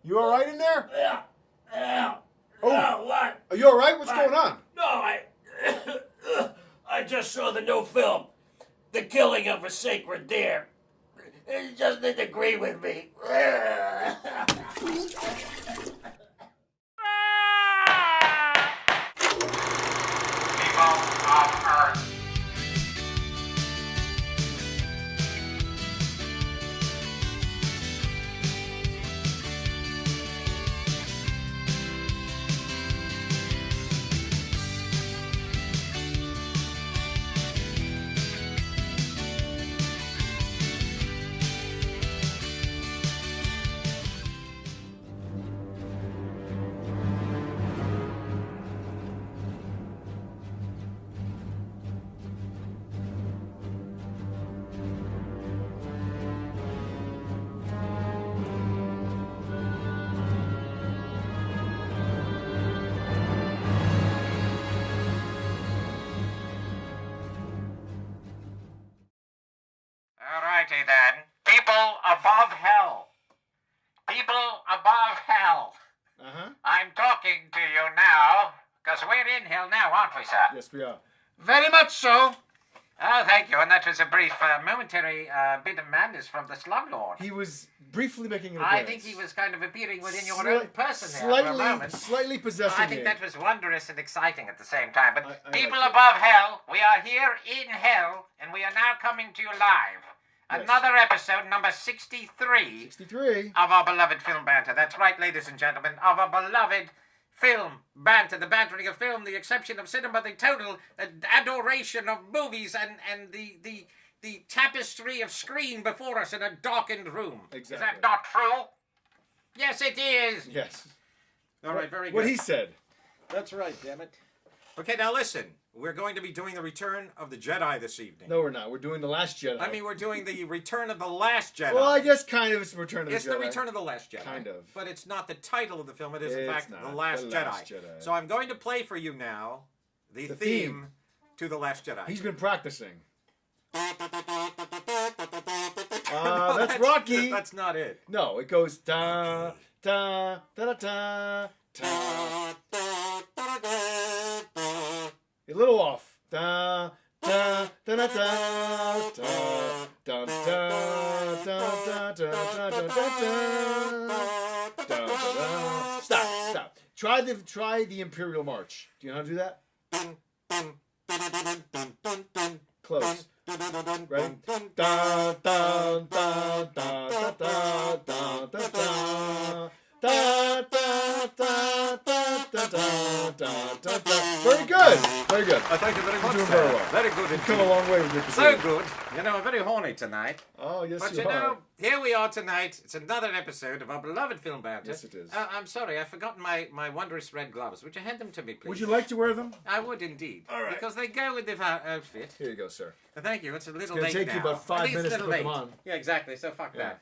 You all right in there? Yeah. Oh, What? are you all right? What's going on? No, I just saw the new film, The Killing of a Sacred Deer. It just didn't agree with me. People of Earth. Alrighty then. People above hell. People above hell. I'm talking to you now, because we're in hell now, aren't we, sir? Yes, we are. Very much so. Oh, thank you. And that was a brief, momentary bit of madness from the slumlord. He was briefly making an I appearance. think he was kind of appearing within your own person there for a moment. Slightly possessing I think me. that was wondrous and exciting at the same time. But I people like it. above hell, we are here in hell, and we are now coming to you live. Yes. Another episode, number 63, 63. of our beloved Film Banter. That's right, ladies and gentlemen, of our beloved Film Banter. The bantering of film, the exception of cinema, the total adoration of movies, and the tapestry of screen before us in a darkened room. Exactly. Is that not true? Yes, it is. Yes. All right, very good. What he said. That's right, damn it. Okay, now listen. We're going to be doing the Return of the Jedi this evening. No, we're not. We're doing The Last Jedi. I mean, we're doing the Return of the Last Jedi. well, I guess kind of it's Return of the It's Jedi. the Return of the Last Jedi. Kind of. But it's not the title of the film. It is, in It's fact, not. The Last The Last Jedi. Jedi. So I'm going to play for you now the theme to The Last Jedi. He's been practicing. That's Rocky. That's not it. No, it goes da da da da da da. A little off. Da da da da da da da da da da da da da. Stop. Try the Imperial March. Do you know how to do that? Close. Right? Da da da da da da da da da. Da da da da da da da da. Very good. Very good. Thank you very much, doing sir. very well. Very good. You've come a long way with your So pursuit. good. You know, I'm very horny tonight. Oh, yes, But you you are. know, here we are tonight. It's another episode of our beloved Film Banter. Yes, it is. I'm sorry, I've forgotten my wondrous red gloves. Would you hand them to me, please? Would you like to wear them? I would indeed. All right. Because they go with the outfit. Here you go, sir. Thank you. It's a little gonna late take now. you about 5 I think it's minutes a to little put them late. on. Yeah, exactly. So fuck Yeah. that.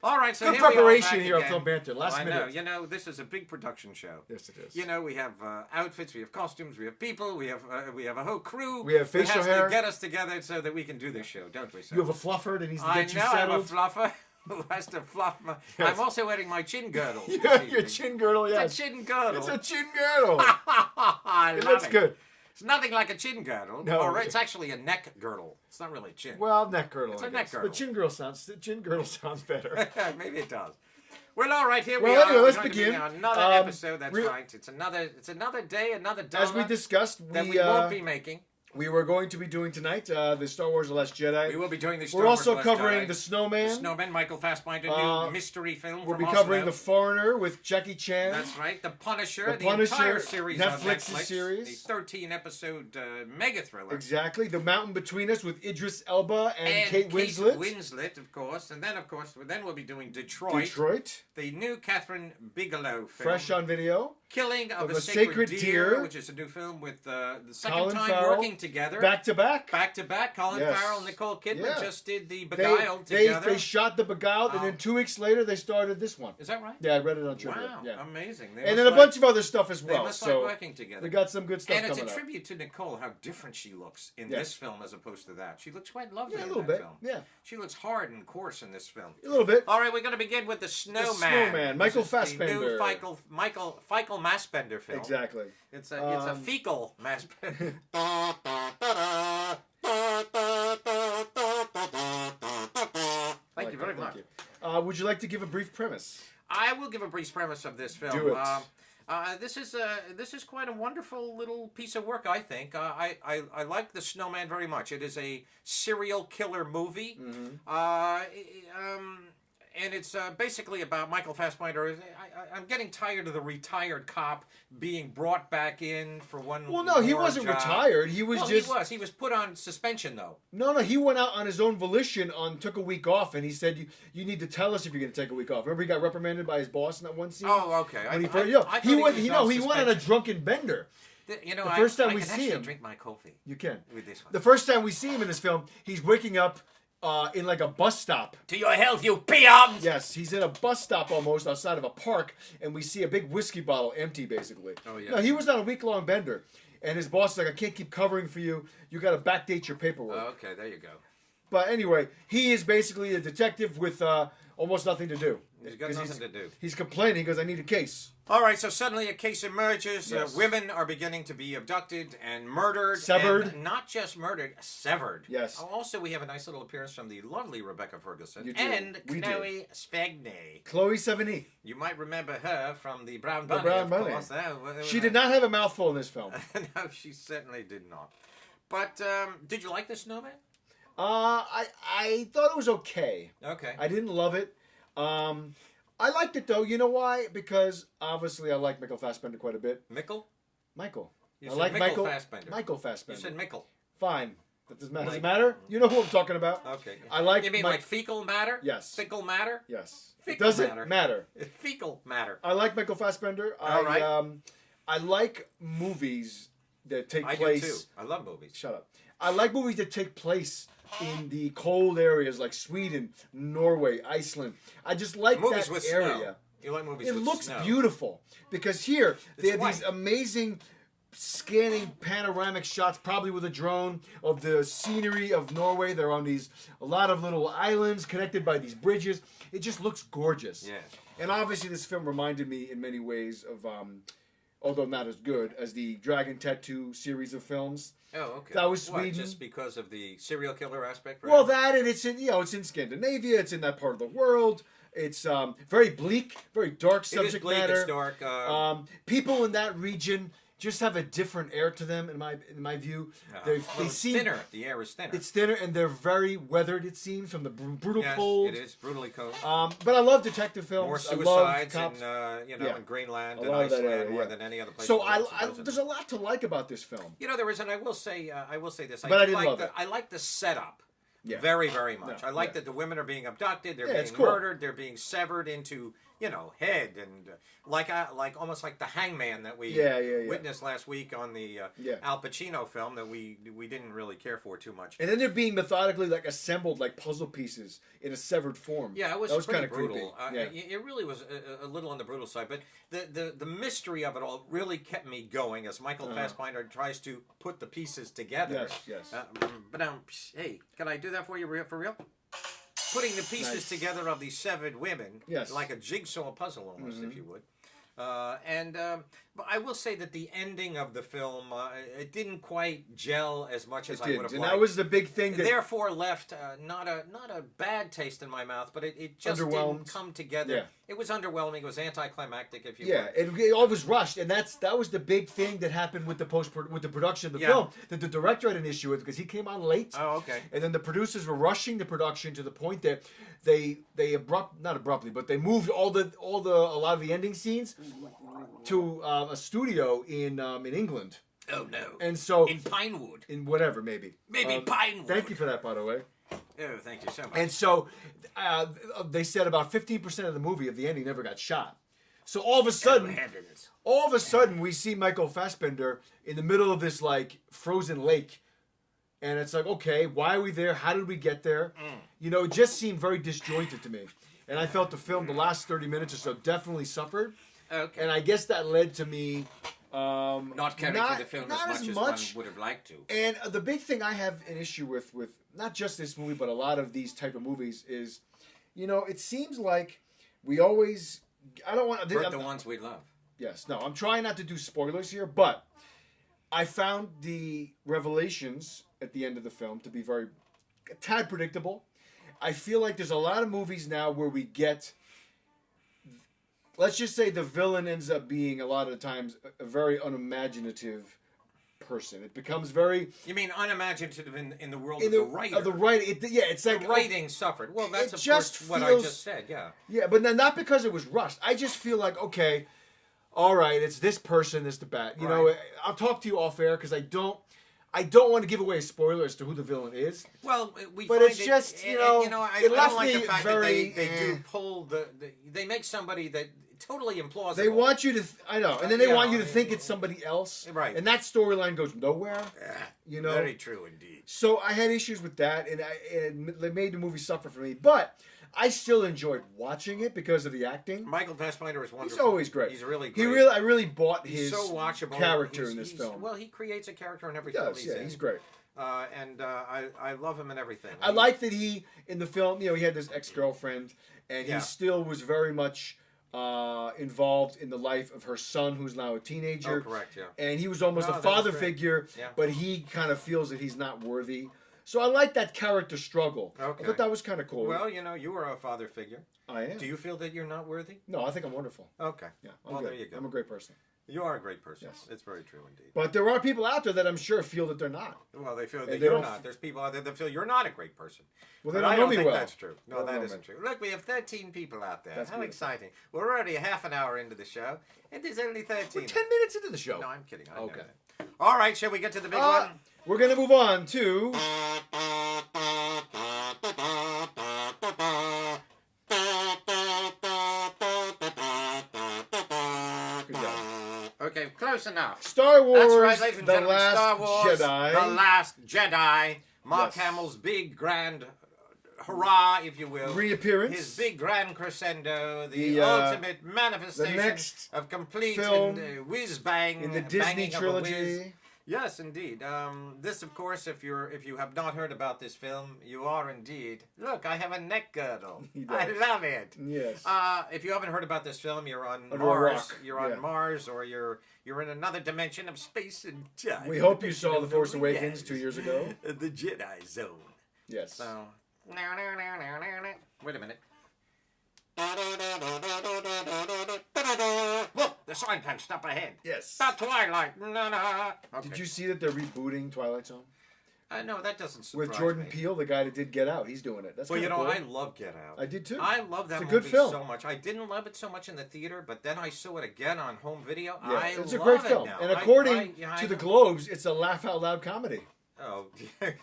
All right, so Good here we are preparation back here on again. Film Banter. Last I minute. know. This is a big production show. Yes, it is. You know, we have outfits, we have costumes, we have people, we have a whole crew. We have facial who has hair. to get us together so that we can do this show, don't we, sir? You have a fluffer that needs to I get you know, I'm a settled. fluffer who has to fluff my... Yes. I'm also wearing my chin girdle. this Yeah, your evening. chin girdle, yes. It's a chin girdle. It's a chin girdle. I It love looks it. good. It's nothing like a chin girdle. No. Or it's actually a neck girdle. It's not really chin. Well, neck girdle. It's I a neck guess. girdle. But chin girdle sounds better. Maybe it does. Well, all right, here we Well, are. anyway, We're let's going to begin. be on another episode. That's right. It's another day, another dollar As we discussed, that we won't be making. we were going to be doing tonight the Star Wars: The Last Jedi. We will be doing the Star We're Wars also Last covering Jedi. The Snowman. The Snowman, Michael Fassbinder, new mystery film We'll from be covering Oslo. The Foreigner with Jackie Chan. That's right. The Punisher, The the Punisher, entire series on Netflix's Netflix. series. The 13-episode mega thriller. Exactly. The Mountain Between Us with Idris Elba and Kate Winslet. Winslet, of course. And then, of course, we'll be doing Detroit. Detroit. The new Catherine Bigelow film. Fresh on video. Killing of Of a Sacred Deer, Deer. which is a new film with the second Colin time Farrell, working together. Back to back. Back to back. Colin Yes. Farrell and Nicole Kidman Yeah. just did the Beguiled together. They shot the Beguiled, and then 2 weeks later they started this one. Is that right? Yeah, I read it on trivia. Wow, Yeah. amazing. They And must then a like- bunch of other stuff as They well. must So like working together. we got some good stuff And it's coming a up. tribute to Nicole, how different she looks in Yeah. this film as opposed to that. She looks quite lovely Yeah, a in little that bit. film. Yeah, She looks hard and coarse in this film. a little bit. All right, we're going to begin with the Snowman. Snowman, Michael This is Fassbender. The new Michael Massbender film. Exactly. It's a fecal Massbender. Thank you very much. Would you like to give a brief premise? I will give a brief premise of this film. Do it. This is quite a wonderful little piece of work, I think. I like the Snowman very much. It is a serial killer movie. And it's basically about Michael Fassbender. I'm getting tired of the retired cop being brought back in for one. Well, no, he more wasn't job. retired. He was just. He was put on suspension though. No, he went out on his own volition. Took a week off, and he said, "You need to tell us if you're going to take a week off." Remember, he got reprimanded by his boss in that one scene. Oh, okay. When he I first, thought he went. was He on went on a suspension. drunken bender. You know, The first time I we can see actually him- drink my coffee You can. with this one. The first time we see him in this film, he's waking up in like a bus stop. To your health, you peons! Yes, he's in a bus stop almost outside of a park, and we see a big whiskey bottle empty, basically. Oh, yeah. No, he was on a week-long bender, and his boss is like, "I can't keep covering for you. You got to backdate your paperwork." Okay, there you go. But anyway, he is basically a detective with almost nothing to do. He's got 'Cause nothing to do. He's complaining because I need a case. All right, so suddenly a case emerges. Yes. Women are beginning to be abducted and murdered. Severed. And not just murdered, severed. Yes. Also, we have a nice little appearance from the lovely Rebecca Ferguson You do. and We do. Chloe Spagney. Chloe Sevigny. You might remember her from the Brown The Bunny. Brown of Bunny. course. She did not have a mouthful in this film. No, she certainly did not. But did you like the Snowman? I thought it was okay. Okay. I didn't love it. I liked it though. You know why? Because obviously I like Michael Fassbender quite a bit. Mickle? Michael. You I said like Michael Fassbender. Michael You Fassbender. said Mickle. Fine. That doesn't matter. Does it Like- matter? You know who I'm talking about. Okay. I like. You mean like fecal matter? Yes. Fecal matter? Yes. It Fecal doesn't matter. Fecal matter. I like Michael Fassbender. All right. I like movies that take I place. do too. I love movies. Shut up. I like movies that take place in the cold areas like Sweden, Norway, Iceland. I just like Movies that with area. snow. You like movies It with looks snow. beautiful because here they have these white. amazing scanning panoramic shots, probably with a drone, of the scenery of Norway. They're on a lot of little islands connected by these bridges. It just looks gorgeous. Yeah. And obviously, this film reminded me in many ways of, although not as good as the Dragon Tattoo series of films. Oh, okay. That was What, Sweden. just because of the serial killer aspect? Well, that and it's in Scandinavia. It's in that part of the world. It's very bleak, very dark it subject is bleak, matter. it's dark. People in that region just have a different air to them, in my view. They well, seem it's thinner. The air is thinner. It's thinner, and they're very weathered. It seems from the brutal yes, cold. it is brutally cold. But I love detective films. More I love suicides cops. in Greenland A and lot of that Iceland area, more yeah. than any other place. So in the world, supposedly. there's a lot to like about this film. You know, there is, and I will say this. But I didn't love it. I like the setup. Yeah. Very, very much. No, I like yeah. that the women are being abducted. They're Yeah, it's being cool. murdered. They're being severed into, head and like almost like the Hangman that we witnessed last week on the Al Pacino film that we didn't really care for too much. And then they're being methodically assembled like puzzle pieces in a severed form. Yeah, it was kind pretty of brutal. creepy. It really was a little on the brutal side, but the mystery of it all really kept me going as Michael Fassbender tries to put the pieces together. Yes. But hey, can I do that for you for real? Putting the pieces Nice. together of these severed women, Yes. like a jigsaw puzzle almost, if you would. But I will say that the ending of the film, it didn't quite gel as much as It I did, would have and liked. that was the big thing. That Therefore, left not a bad taste in my mouth, but it just didn't Underwhelmed. come together. Yeah. It was underwhelming. It was anticlimactic, if you Yeah, will. it all was rushed, and that was the big thing that happened with the production of the Yeah. film. That the director had an issue with because he came on late. Oh, okay. And then the producers were rushing the production to the point that they not abruptly, but they moved a lot of the ending scenes to a studio in England. Oh no. And so In Pinewood. in whatever maybe Pinewood. Thank you for that, by the way. Oh, thank you so much. And so they said about 15% of the movie of the ending never got shot. So all of a sudden, we see Michael Fassbender in the middle of this frozen lake, And it's like, okay, why are we there? How did we get there? You know, it just seemed very disjointed to me. And I felt the film, the last 30 minutes or so, definitely suffered. Okay. And I guess that led to me Not caring for the film as much as one would have liked to. And the big thing I have an issue with not just this movie, but a lot of these type of movies is, you know, it seems like we always... I don't want... Hurt the ones we love. Yes. No, I'm trying not to do spoilers here, but I found the revelations at the end of the film to be a tad predictable. I feel like there's a lot of movies now where we get... Let's just say the villain ends up being, a lot of the times, a very unimaginative person. It becomes very... You mean unimaginative in the world of the writer? Of the writing. It's like... The writing suffered. Well, that's of just course what I just said, yeah. Yeah, but not because it was rushed. I just feel like, okay, all right, it's this person, it's the bat. You know, I'll talk to you off air because I don't want to give away a spoiler as to who the villain is. Well, but it's just, you know, I it left don't like me the fact very... that they do pull they make somebody that totally implausible. They want you to... I know. And then they want you to think it's somebody else. Right. And that storyline goes nowhere. You know? Very true indeed. So I had issues with that, and it made the movie suffer for me. But I still enjoyed watching it because of the acting. Michael Fassbender is wonderful. He's always great. He's really great. I really bought he's his so watchable. character in this film. Well, he creates a character in every He film does, he's in. he's great. I love him in everything. I like that he, in the film, you know, he had this ex-girlfriend, and he still was very much involved in the life of her son, who's now a teenager. Oh, correct, yeah. And he was almost a father figure, but he kind of feels that he's not worthy. So I like that character struggle. Okay. I thought that was kind of cool. Well, you know, you are a father figure. I am. Do you feel that you're not worthy? No, I think I'm wonderful. Okay. Yeah, well, good. there you go. I'm a great person. You are a great person. Yes. It's very true indeed. But there are people out there that I'm sure feel that they're not. Well, they feel that they you're don't not. There's people out there that feel you're not a great person. Well, they But don't I know don't me think well. that's true. No, that isn't true. Look, we have 13 people out there. That's How beautiful. exciting. We're already a half an hour into the show, and there's only 13. We're 10 minutes into the show. No, I'm kidding. I know Okay. that. All right, shall we get to the big one? We're going to move on to... Good job. Okay, close enough. Star Wars, That's right, ladies and The gentlemen. Last Star Wars, Jedi. The Last Jedi. Mark Yes. Hamill's big grand hurrah, if you will. Reappearance. His big grand crescendo, the The, ultimate manifestation next of complete film and whiz-bang in the Disney banging of a whiz. trilogy. Yes, indeed. This, of course, if you have not heard about this film, you are indeed. Look, I have a neck girdle. He does. I love it. Yes. If you haven't heard about this film, you're on Under a Mars. rock. You're on Yeah. Mars, or you're in another dimension of space and time. We hope you saw The Force Yes. Awakens 2 years ago. The Jedi Zone. Yes. So, wait a minute. Look, the signpost up ahead. Yes. The Twilight. No. Okay. Did you see that they're rebooting Twilight Zone? No, that doesn't surprise With Jordan me. Peele, the guy that did Get Out. He's doing it. That's Well, you kinda know, cool. I love Get Out. I did too. I love that It's a movie good film. so much. I didn't love it so much in the theater, but then I saw it again on home video. Yeah, I it's a love great it film. now. And according I to the know. Globes, it's a laugh out loud comedy. Oh,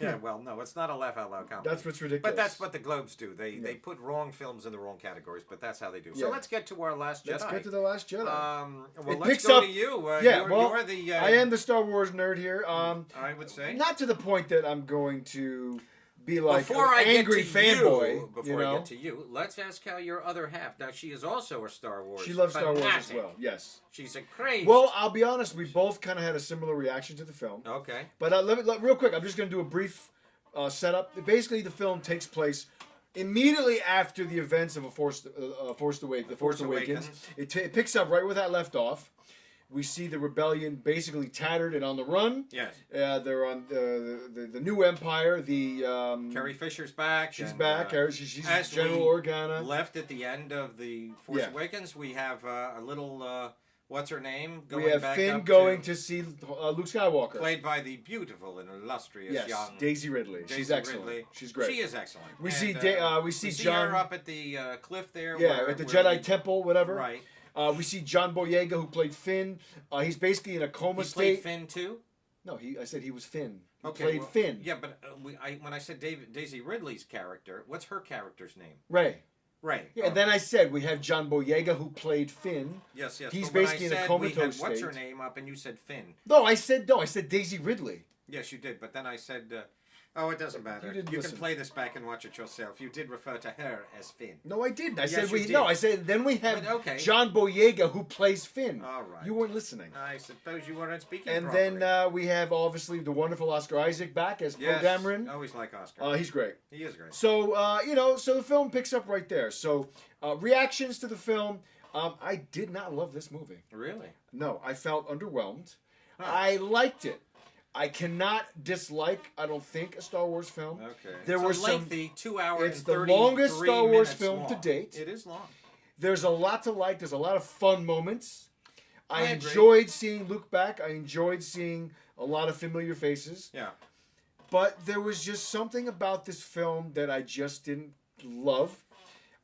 yeah, well, no, it's not a laugh out loud comedy. That's what's ridiculous. But that's what the Globes do. They put wrong films in the wrong categories, but that's how they do. So Yeah. let's get to our Last Jedi. Let's get to The Last Jedi. Well, It let's picks go up- to you. Well, you're the. I am the Star Wars nerd here. I would say. Not to the point that I'm going to be like Before an I angry get to fanboy. you, before I get to you, let's ask how your other half. Now she is also a Star Wars. She loves Star Wars as fanatic. well. Yes. She's a crazy. Well, I'll be honest. We both kind of had a similar reaction to the film. Okay. But real quick, I'm just going to do a brief setup. Basically, the film takes place immediately after the events of The Force Awakens. It picks up right where that left off. We see the rebellion basically tattered and on the run. Yes. They're on the new empire. Carrie Fisher's back. She's and, back. She's as General we Organa. Left at the end of the Force Yeah. Awakens, we have a little. What's her name? We have back Finn up going to see Luke Skywalker. played by the beautiful and illustrious Yes, young Daisy Ridley. Daisy She's excellent. Ridley. She's great. She is excellent. We And, see John her up at the cliff there. Yeah, where- at the where Jedi he- Temple, whatever. Right. We see John Boyega, who played Finn. He's basically in a coma He played state. Finn too. No, I said he was Finn. He Okay, played well, Finn. Yeah, but when I said Daisy Ridley's character, what's her character's name? Ray. Ray. Yeah, and then I said we have John Boyega, who played Finn. Yes. He's but when basically I in a said comatose we had, What's her state. name up, and you said Finn. No, I said Daisy Ridley. Yes, you did. But then I said Oh, it doesn't matter. You didn't You listen. can play this back and watch it yourself. You did refer to her as Finn. No, I didn't. I Yes, said you we. did. No, I said then we have But, okay. John Boyega who plays Finn. All right. You weren't listening. I suppose you weren't speaking And properly. then we have obviously the wonderful Oscar Isaac back as Poe yes. Dameron. Always like Oscar. He's great. He is great. So so the film picks up right there. So reactions to the film. I did not love this movie. Really? No, I felt underwhelmed. Huh. I liked it. I cannot dislike, I don't think, a Star Wars film. Okay. There it's were a some. lengthy 2 hours. It's the longest Star Wars film to date. It is long. There's a lot to like. There's a lot of fun moments. I agree. enjoyed seeing Luke back. I enjoyed seeing a lot of familiar faces. Yeah. But there was just something about this film that I just didn't love.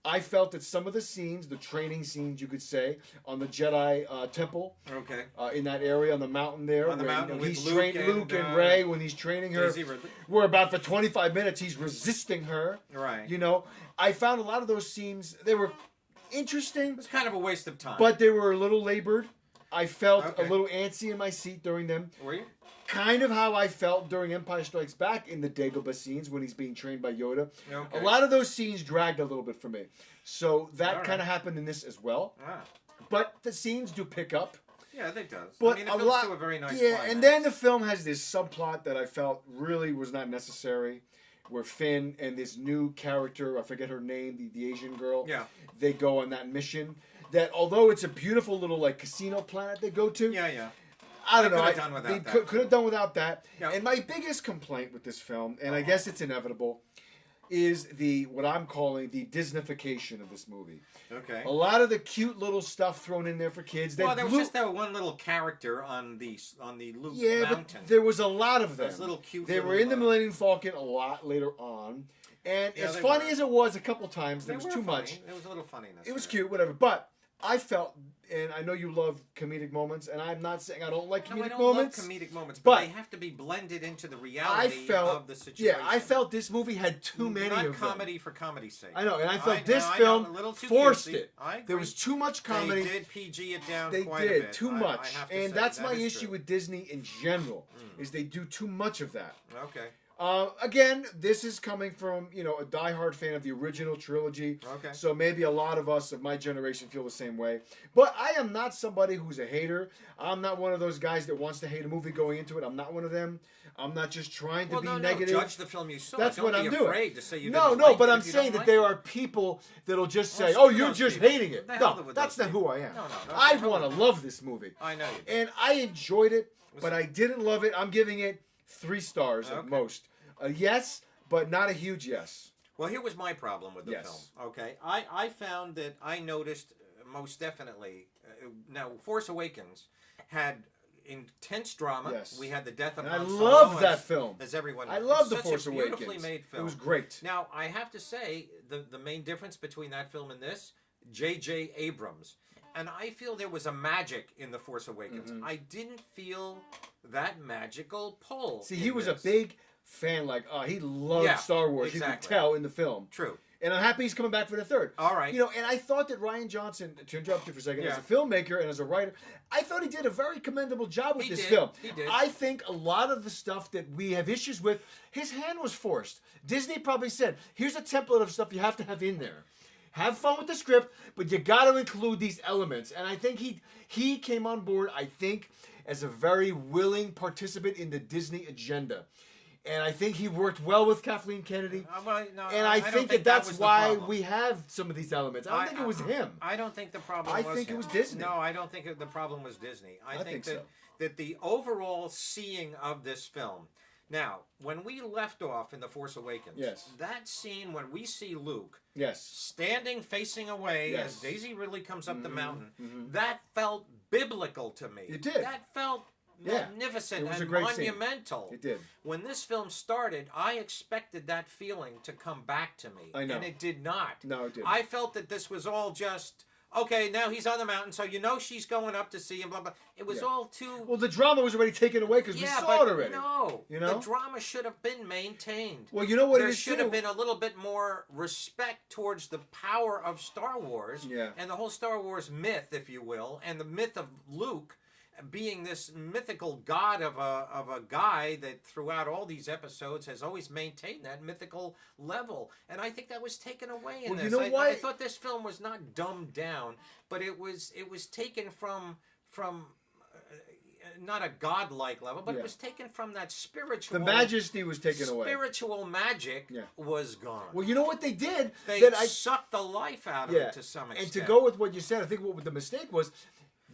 I felt that some of the scenes, the training scenes, you could say, on the Jedi temple, Okay. in that area on the mountain there, On the where, mountain with he's Luke training and, Luke and Rey when he's training her. Daisy Ridley. Where about for 25 minutes he's resisting her. Right. You know, I found a lot of those scenes, they were interesting, It's kind of a waste of time. but they were a little labored. I felt Okay. a little antsy in my seat during them. Were you? Kind of how I felt during Empire Strikes Back in the Dagobah scenes when he's being trained by Yoda. Okay. A lot of those scenes dragged a little bit for me. So that All right. kind of happened in this as well. Ah. But the scenes do pick up. Yeah, it does. But I mean, it a builds lot, to a very nice yeah, climax. and then the film has this subplot that I felt really was not necessary, where Finn and this new character, I forget her name, the Asian girl, Yeah. they go on that mission. That although it's a beautiful little like casino planet they go to, Yeah, yeah. I don't They know. could have done without that. Could have done without that. Yeah. And my biggest complaint with this film, and I guess it's inevitable, is what I'm calling the Disneyfication of this movie. Okay. A lot of the cute little stuff thrown in there for kids. Well, there was Luke- just that one little character on the Luke yeah, mountain. but there was a lot of them. Those little cute They were little, in the Millennium Falcon a lot later on, and Yeah, as they funny were. as it was a couple times, They there was were too funny. much. There was a little funniness. It was there. cute, whatever. But I felt, and I know you love comedic moments, and I'm not saying I don't like No, I comedic don't moments. love comedic moments, but but they have to be blended into the reality of the situation. yeah, I felt this movie had too many Not of them. comedy for comedy's sake. I know, and I felt know, this I know, film a little too forced cutesy. it. I agree. There was too much comedy. They did PG it down They quite a did bit. too I much, have to and say, that's that my is issue true. with Disney in general. Is they do too much of that. Okay. Again, this is coming from a diehard fan of the original trilogy. Okay. So maybe a lot of us of my generation feel the same way. But I am not somebody who's a hater. I'm not one of those guys that wants to hate a movie going into it. I'm not one of them. I'm not just trying to Well, be no, negative. judge the film you saw. That's Don't what be I'm doing. afraid to say you no, didn't no, like but it I'm if you saying don't that like there it. are people that'll just Well, say, screw "Oh, you're those just people. hating it." The hell No, with that's those not who I am. No, no, I the hell want to with love this movie. I know you do. And I enjoyed it, but I didn't love it. I'm giving it 3 stars at Okay. most. A yes, but not a huge yes. Well, here was my problem with the Yes. film. Okay, I found that I noticed most definitely. Now, Force Awakens had intense drama. Yes. We had the death of And I Han Solo, loved that film. as everyone. I love The Such Force a beautifully Awakens. made film. It was great. Now, I have to say the main difference between that film and this, J.J. Abrams. And I feel there was a magic in The Force Awakens. I didn't feel that magical pull. See, in he was this. a big fan. He loved Yeah, Star Wars. You exactly. could tell in the film. True. And I'm happy he's coming back for the 3rd. All right. And I thought that Ryan Johnson, to interrupt you for a second, Yeah. as a filmmaker and as a writer, I thought he did a very commendable job with He this did. film. He did. I think a lot of the stuff that we have issues with, his hand was forced. Disney probably said, here's a template of stuff you have to have in there. Have fun with the script, but you got to include these elements. And I think he came on board, I think, as a very willing participant in the Disney agenda. And I think he worked well with Kathleen Kennedy. And I don't think that was that's the why problem. we have some of these elements. I don't think it was him. I don't think the problem I was think it him. was Disney. No, I don't think the problem was Disney. I think think that the overall seeing of this film. Now, when we left off in The Force Awakens, Yes. that scene when we see Luke Yes. standing facing away Yes. as Daisy Ridley comes up the mountain, that felt biblical to me. It did. That felt Yeah. magnificent It was and a great scene. monumental. It did. When this film started, I expected that feeling to come back to me. I know. And it did not. No, it didn't. I felt that this was all just, okay, now he's on the mountain, so she's going up to see him, blah, blah. It was Yeah. all too... Well, the drama was already taken away because we saw it already. No. You know? The drama should have been maintained. Well, you know what there it is should too? have been a little bit more respect towards the power of Star Wars Yeah. and the whole Star Wars myth, if you will, and the myth of Luke. being this mythical god of a guy that throughout all these episodes has always maintained that mythical level, and I think that was taken away in Well, this. you know what? I thought this film was not dumbed down, but it was taken from not a godlike level, but it was taken from that spiritual. The majesty was taken away. Spiritual magic was gone. Well, you know what they did? They that sucked the life out of it to some extent. And to go with what you said, I think what the mistake was,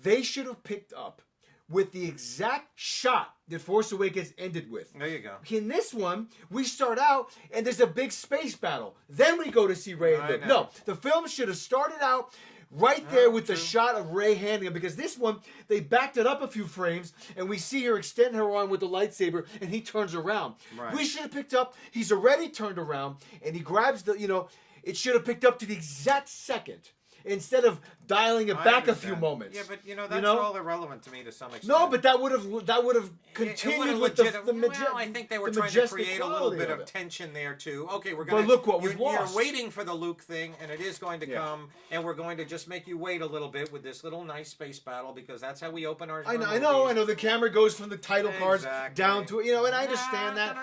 they should have picked up with the exact shot that Force Awakens ended with. There you go. In this one, we start out and there's a big space battle. Then we go to see Rey and Luke. No, the film should have started out right there with the shot of Rey handing him, because this one, they backed it up a few frames, and we see her extend her arm with the lightsaber, and he turns around. Right. We should have picked up, he's already turned around, and he grabs the, it should have picked up to the exact second, instead of dialing it back a few moments. Yeah, but that's all irrelevant to me to some extent. No, but that would have continued with the Well, I think they were trying to create a little bit of tension there too. Okay, we're going. But look what was You're lost. waiting for the Luke thing, and it is going to come, and we're going to just make you wait a little bit with this little nice space battle, because that's how we open our. I know. The camera goes from the title cards down to and I understand that.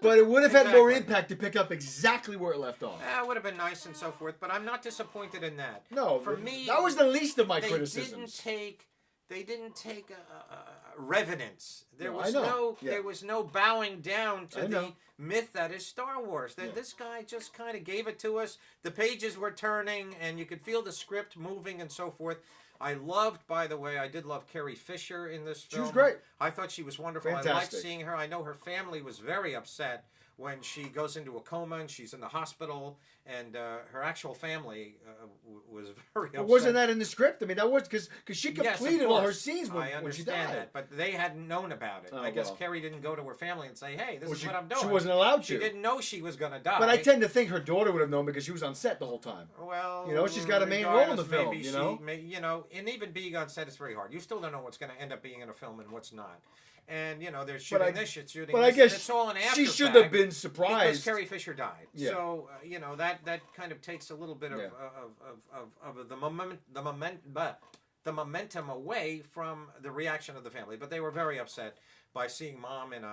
But it would have had more impact to pick up exactly where it left off. It would have been nice and so forth, but I'm not disappointed in that. No, for me, that was the least of my criticisms. They didn't take reverence. There No, was I know. there was no bowing down to I know. the myth that is Star Wars. This guy just kind of gave it to us. The pages were turning, and you could feel the script moving and so forth. I loved, by the way, I did love Carrie Fisher in this film. She was great. I thought she was wonderful. Fantastic. I liked seeing her. I know her family was very upset when she goes into a coma and she's in the hospital, and her actual family was very upset. But wasn't that in the script? I mean, that was because she completed all her scenes when I she understand died. that, but they hadn't known about it. I guess Carrie didn't go to her family and say, "Hey, this is what I'm doing." She wasn't allowed to. She didn't know she was going to die. But I tend to think her daughter would have known, because she was on set the whole time. Well, she's got a main role in the film. Maybe and even being on set is very hard. You still don't know what's going to end up being in a film and what's not. And they're shooting this, it's shooting but this. I guess it's all an after she should fact have been surprised because Carrie Fisher died. Yeah. So that kind of takes a little bit of the momentum away from the reaction of the family. But they were very upset by seeing Mom in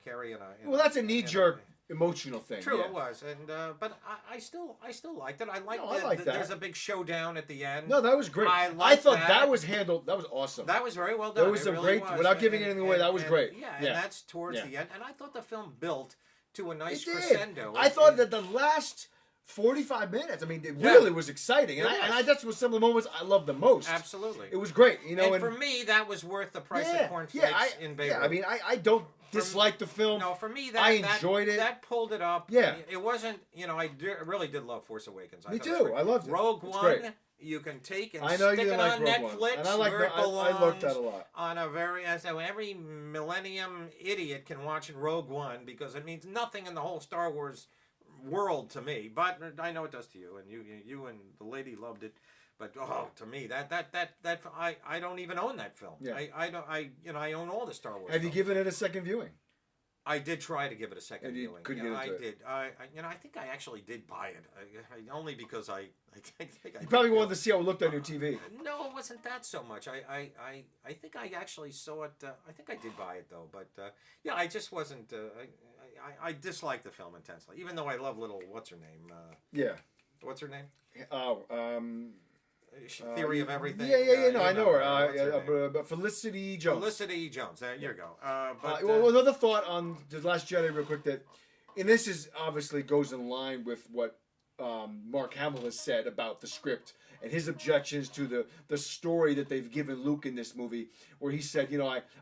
Carrie in a. Well, that's a knee-jerk emotional thing. True, it was, and but I still liked it. I liked that. There's a big showdown at the end. No, that was great. I thought that was handled. That was awesome. That was very well done. That was some great. Without giving anything away, that was great. And that's towards the end. And I thought the film built to a nice It did. crescendo. I thought that the last 45 minutes, I mean, it really was exciting. And that's what some of the moments I loved the most. Absolutely. It was great. And for me, that was worth the price of cornflakes in Beirut. Yeah, I mean, I don't dislike the film. No, for me, I enjoyed it. That pulled it up. Yeah. It wasn't, I really did love Force Awakens. Me too. I loved it. Rogue It's One, great. you can take and I know stick you it like on Rogue Netflix. One. And I looked that a lot. On a so every millennium idiot can watch Rogue One, because it means nothing in the whole Star Wars world to me, but I know it does to you, and you and the lady loved it. But to me, that I don't even own that film. Yeah. I own all the Star Wars. Have you films. given it a second viewing? I did try to give it a second And you viewing. couldn't get into I it. did. I think I actually did buy it. Only because I think You probably wanted to see how it looked on your TV. No, it wasn't that so much. I think I actually saw it. I think I did buy it though. But I just wasn't. I disliked the film intensely, even though I love little what's her name. What's her name? Theory of Everything. Yeah. No, I know her. But Felicity Jones. Felicity Jones. There you go. Well, another thought on The Last Jedi, real quick. And this is obviously goes in line with what Mark Hamill has said about the script and his objections to the story that they've given Luke in this movie, where he said,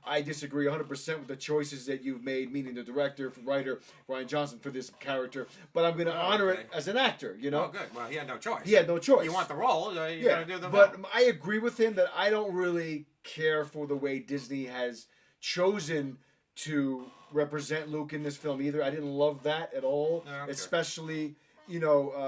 I disagree 100% with the choices that you've made, meaning the director, writer, Rian Johnson, for this character, but I'm going to honor it as an actor, Oh, good. Well, he had no choice. He had no choice. You want the role, you got to do the But role. I agree with him that I don't really care for the way Disney has chosen to represent Luke in this film either. I didn't love that at all, especially...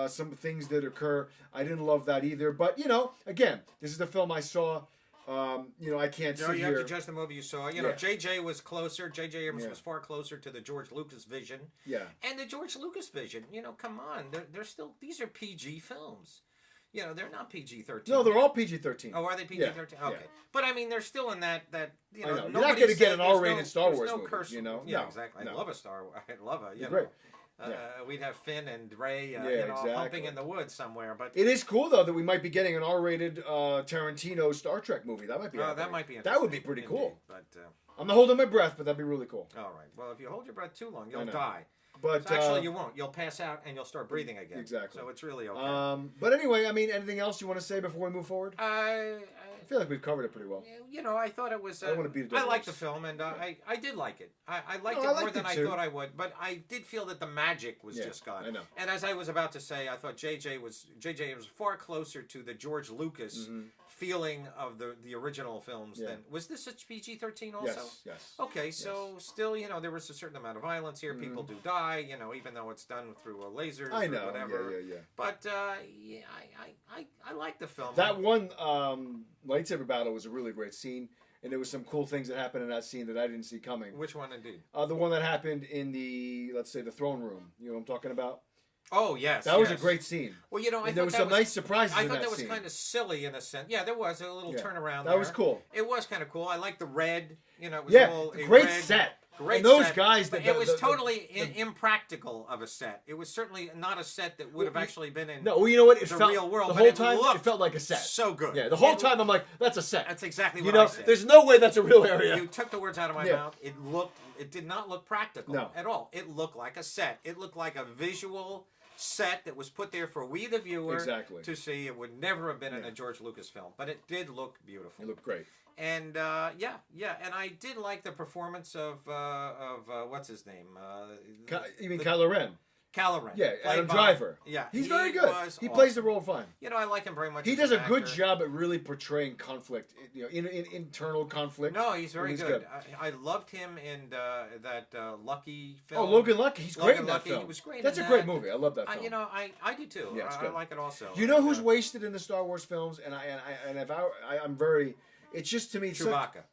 some things that occur. I didn't love that either. But, again, this is the film I saw. I can't sit you here. have to judge the movie you saw. J.J. was closer. J.J. Abrams was far closer to the George Lucas vision. Yeah. And the George Lucas vision, come on. They're still, these are PG films. You know, they're not PG-13. No, they're all PG-13. Oh, are they PG-13? Yeah, Okay. yeah. But I mean, they're still in that you I know. know. You're not nobody going to get said an there's R-rated Star there's Wars no movie, curse, you know? Yeah, No, exactly. no. I love a Star Wars. I love a, you know. Great. We'd have Finn and Rey, Yeah, you know, exactly. humping in the woods somewhere. But It is cool though that we might be getting an R-rated Tarantino Star Trek movie. That might be. that might be. That would be pretty Indeed. cool. But I'm not holding my breath, but that'd be really cool. all right. Well, if you hold your breath too long, I you'll know. die. But So actually, you won't. You'll pass out and you'll start breathing again. Exactly. So it's really okay. But anyway, I mean, anything else you want to say before we move forward? I I feel like we've covered it pretty well. you know, I thought it was. I don't wanna beat a dead I liked the horse. film, and I did like it. I liked No, it I more liked than it I too. thought I would. But I did feel that the magic was Yeah, just gone. I know. And as I was about to say, I thought JJ was far closer to the George Lucas feeling of the original films Mm-hmm. Yeah. than was this a PG-13 also? Yes. Okay, so still, you know, there was a certain amount of violence here. People do die, you know, even though it's done through a laser I or know. whatever. Yeah. But yeah, I like the film. That one lightsaber battle was a really great scene, and there was some cool things that happened in that scene that I didn't see coming. Which one indeed? The one that happened in the, let's say, the throne room. You know what I'm talking about? Oh yes, That was a yes. great scene. Well, you know, I And there thought was that some nice surprises I in thought that that was scene. kind of silly in a sense. Yeah, there was a little Yeah. turnaround. That was cool. It was kind of cool. I like the red. You know, it was Yeah, all a great red, set. Great And those set. guys But that- it was the- totally impractical of a set. It was certainly not a set that would have actually been in. No, well, you know what? It the felt real world, the but whole it time. looked It felt like a set. so good. Yeah, the whole It- time I'm like, that's a set. That's exactly You what know, I said. there's no way that's a real area. You took the words out of my Yeah. mouth. It did not look practical No. at all. It looked like a set. It looked like a visual set that was put there for we the viewer Exactly. to see. It would never have been in Yeah. a George Lucas film, but it did look beautiful. It looked great. And yeah, and I did like the performance of what's his name? You mean Kylo Ren? Kylo Ren. Yeah, played Adam by- Driver. Yeah, He's he very good. was He awesome. plays the role fine. You know, I like him very much. He as does a an good actor. job at really portraying conflict. You know, in internal conflict. No, he's very He's good. I loved him in that Lucky film. Oh, Logan Lucky. He's great in that Lucky, film. he was great That's in a great that. movie. I love that film. You know, I do too. Yeah, it's I good. like it also. You know And, who's wasted in the Star Wars films, and I'm very. It's just to me. Chewbacca.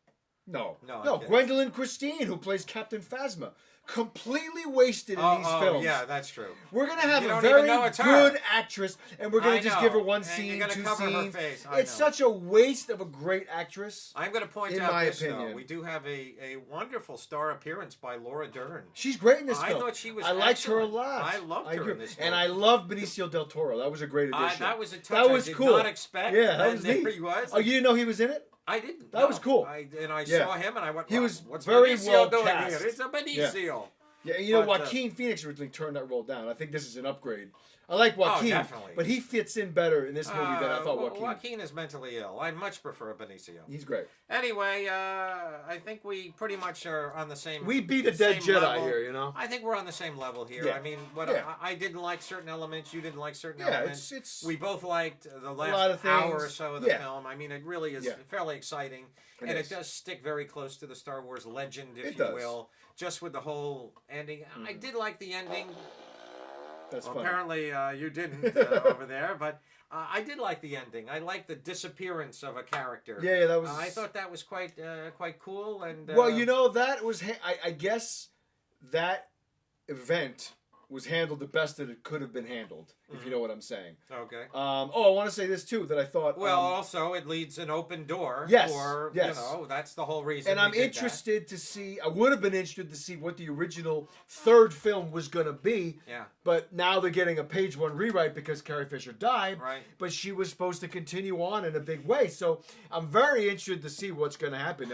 No, No, no. I'm kidding. Gwendolyn Christine, who plays Captain Phasma, completely wasted in these films. yeah, that's true. We're gonna have You a don't very even know it's good her. actress, and we're gonna I just know. give her one And scene, you're gonna 2 cover her scenes. face. It's I know. such a waste of a great actress. I'm going to point In out my this, opinion. though. We do have a wonderful star appearance by Laura Dern. She's great in this I film. thought she was I liked her a excellent. lot. I loved her agree. in this and movie. I loved Benicio del Toro. That was a great addition. That was a touch That was I did cool. not expect. Yeah, that and was there neat. he was. Oh, you didn't know he was in it? I didn't. That was cool. I Yeah. saw him and I went, He was what's very Benicio well doing cast. here? It's a Benicio. Yeah, and you know, But, Joaquin Phoenix originally turned that role down. I think this is an upgrade. I like Joaquin, definitely. but he fits in better in this movie than I thought Joaquin. Joaquin is mentally ill. I much prefer Benicio. He's great. Anyway, I think we pretty much are on the same. We beat a dead same Jedi level. here, you know. I think we're on the same level here. Yeah. I mean, what Yeah. I didn't like certain elements, you didn't like certain Yeah, elements. it's we both liked the lot last of hour or things. so of the Yeah. film. I mean, it really is Yeah. fairly exciting, It and is. it does stick very close to the Star Wars legend, if It you does. will. Just with the whole ending, I did like the ending. That's Well, funny. apparently you didn't over there, but I did like the ending. I liked the disappearance of a character. Yeah, that was. I thought that was quite cool. And Well, you know, that was. I guess that event was handled the best that it could have been handled, if you know what I'm saying. Okay. I want to say this too, that I thought. Well, also it leads an open door. Yes, For, yes. You know, that's the whole reason. and we I'm did that. interested to see. I would have been interested to see what the original third film was going to be. Yeah. But now they're getting a page 1 rewrite because Carrie Fisher died. Right. But she was supposed to continue on in a big way. So I'm very interested to see what's going to happen.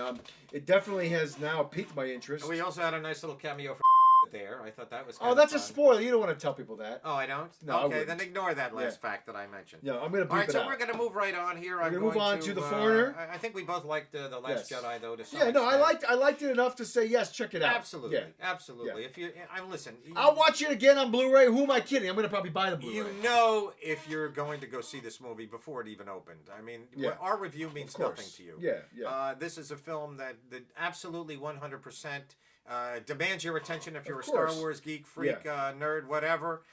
It definitely has now piqued my interest. We also had a nice little cameo for there. I thought that was. Oh, kind that's of a fun. spoiler. You don't want to tell people that. Oh, I don't. No, I okay, wouldn't. then ignore that last Yeah. fact that I mentioned. Yeah, I'm going to beep All right, it so out. we're going to move right on here. I'm gonna going move on to The Foreigner. I think we both liked the Last Yes. Jedi, though. To some Yeah, no, extent. I liked it enough to say yes. Check it out. Absolutely, Yeah. absolutely. Yeah. If you, listen. I'll watch it again on Blu-ray. Who am I kidding? I'm going to probably buy the Blu-ray. You know, if you're going to go see this movie before it even opened. I mean, Yeah. our review means Of course. nothing to you. Yeah, yeah. This is a film that absolutely 100% demands your attention if you're a Of Star course. Wars geek, freak, nerd, whatever.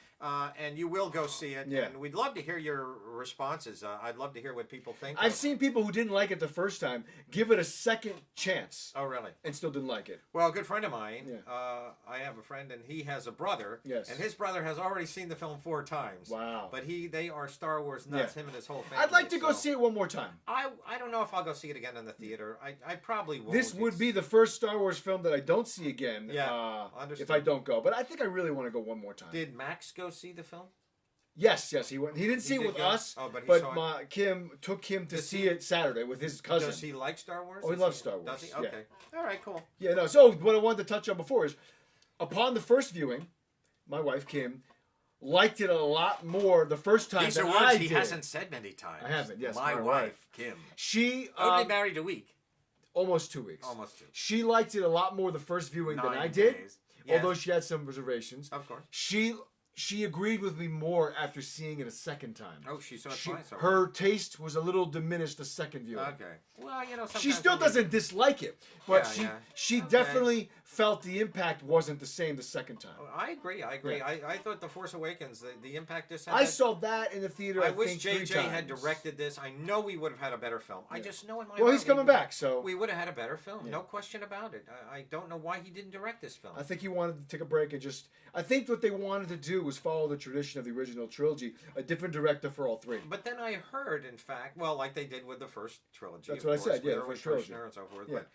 And you will go see it. Yeah. And we'd love to hear your responses. I'd love to hear what people think. I've seen people who didn't like it the first time give it a second chance. Oh, really? And still didn't like it. Well, a good friend of mine, Yeah. I have a friend, and he has a brother. Yes. And his brother has already seen the film 4 times. Wow. But they are Star Wars nuts, Yeah. him and his whole family. I'd like to go so see it one more time. I don't know if I'll go see it again in the theater. I probably won't. This would be the first Star Wars film that I don't see again. Yeah, understood. if I don't go, but I think I really want to go one more time. Did Max go see the film? Yes, he went. He didn't see it did with go? us, Oh, but he but saw Kim took him to Does see he- it Saturday with his cousin. Does he like Star Wars? Oh, he Does loves Star Wars, Does he? yeah. Okay. All right, cool. Yeah, no. So what I wanted to touch on before is, upon the first viewing, my wife Kim liked it a lot more the first time These than are words I he did. hasn't said many times. I haven't, yes, My my wife, wife. Kim. She Only married a week. almost 2 weeks. Almost 2. She liked it a lot more the first viewing than 9 I did, days. Yes. although she had some reservations. Of course. She agreed with me more after seeing it a second time. Oh, she saw it twice already. Her taste was a little diminished the second viewing. Okay. Well, you know, She sometimes still when you- doesn't dislike it, but Yeah, yeah. she Okay. definitely felt the impact wasn't the same the second time. Oh, I agree. Yeah. I thought The Force Awakens, the impact this had. I saw that in the theater. I I wish think 3 JJ had times. directed this. I know we would have had a better film. I just know in my Well, heart he's coming back, so we would have had a better film. Yeah. No question about it. I don't know why he didn't direct this film. I think he wanted to take a break and just. I think what they wanted to do was follow the tradition of the original trilogy, a different director for all 3. But then I heard, in fact, well, like they did with the first trilogy. That's of what I course, said, yeah, with the first Erwin trilogy. Kirshner and so forth. Yeah. But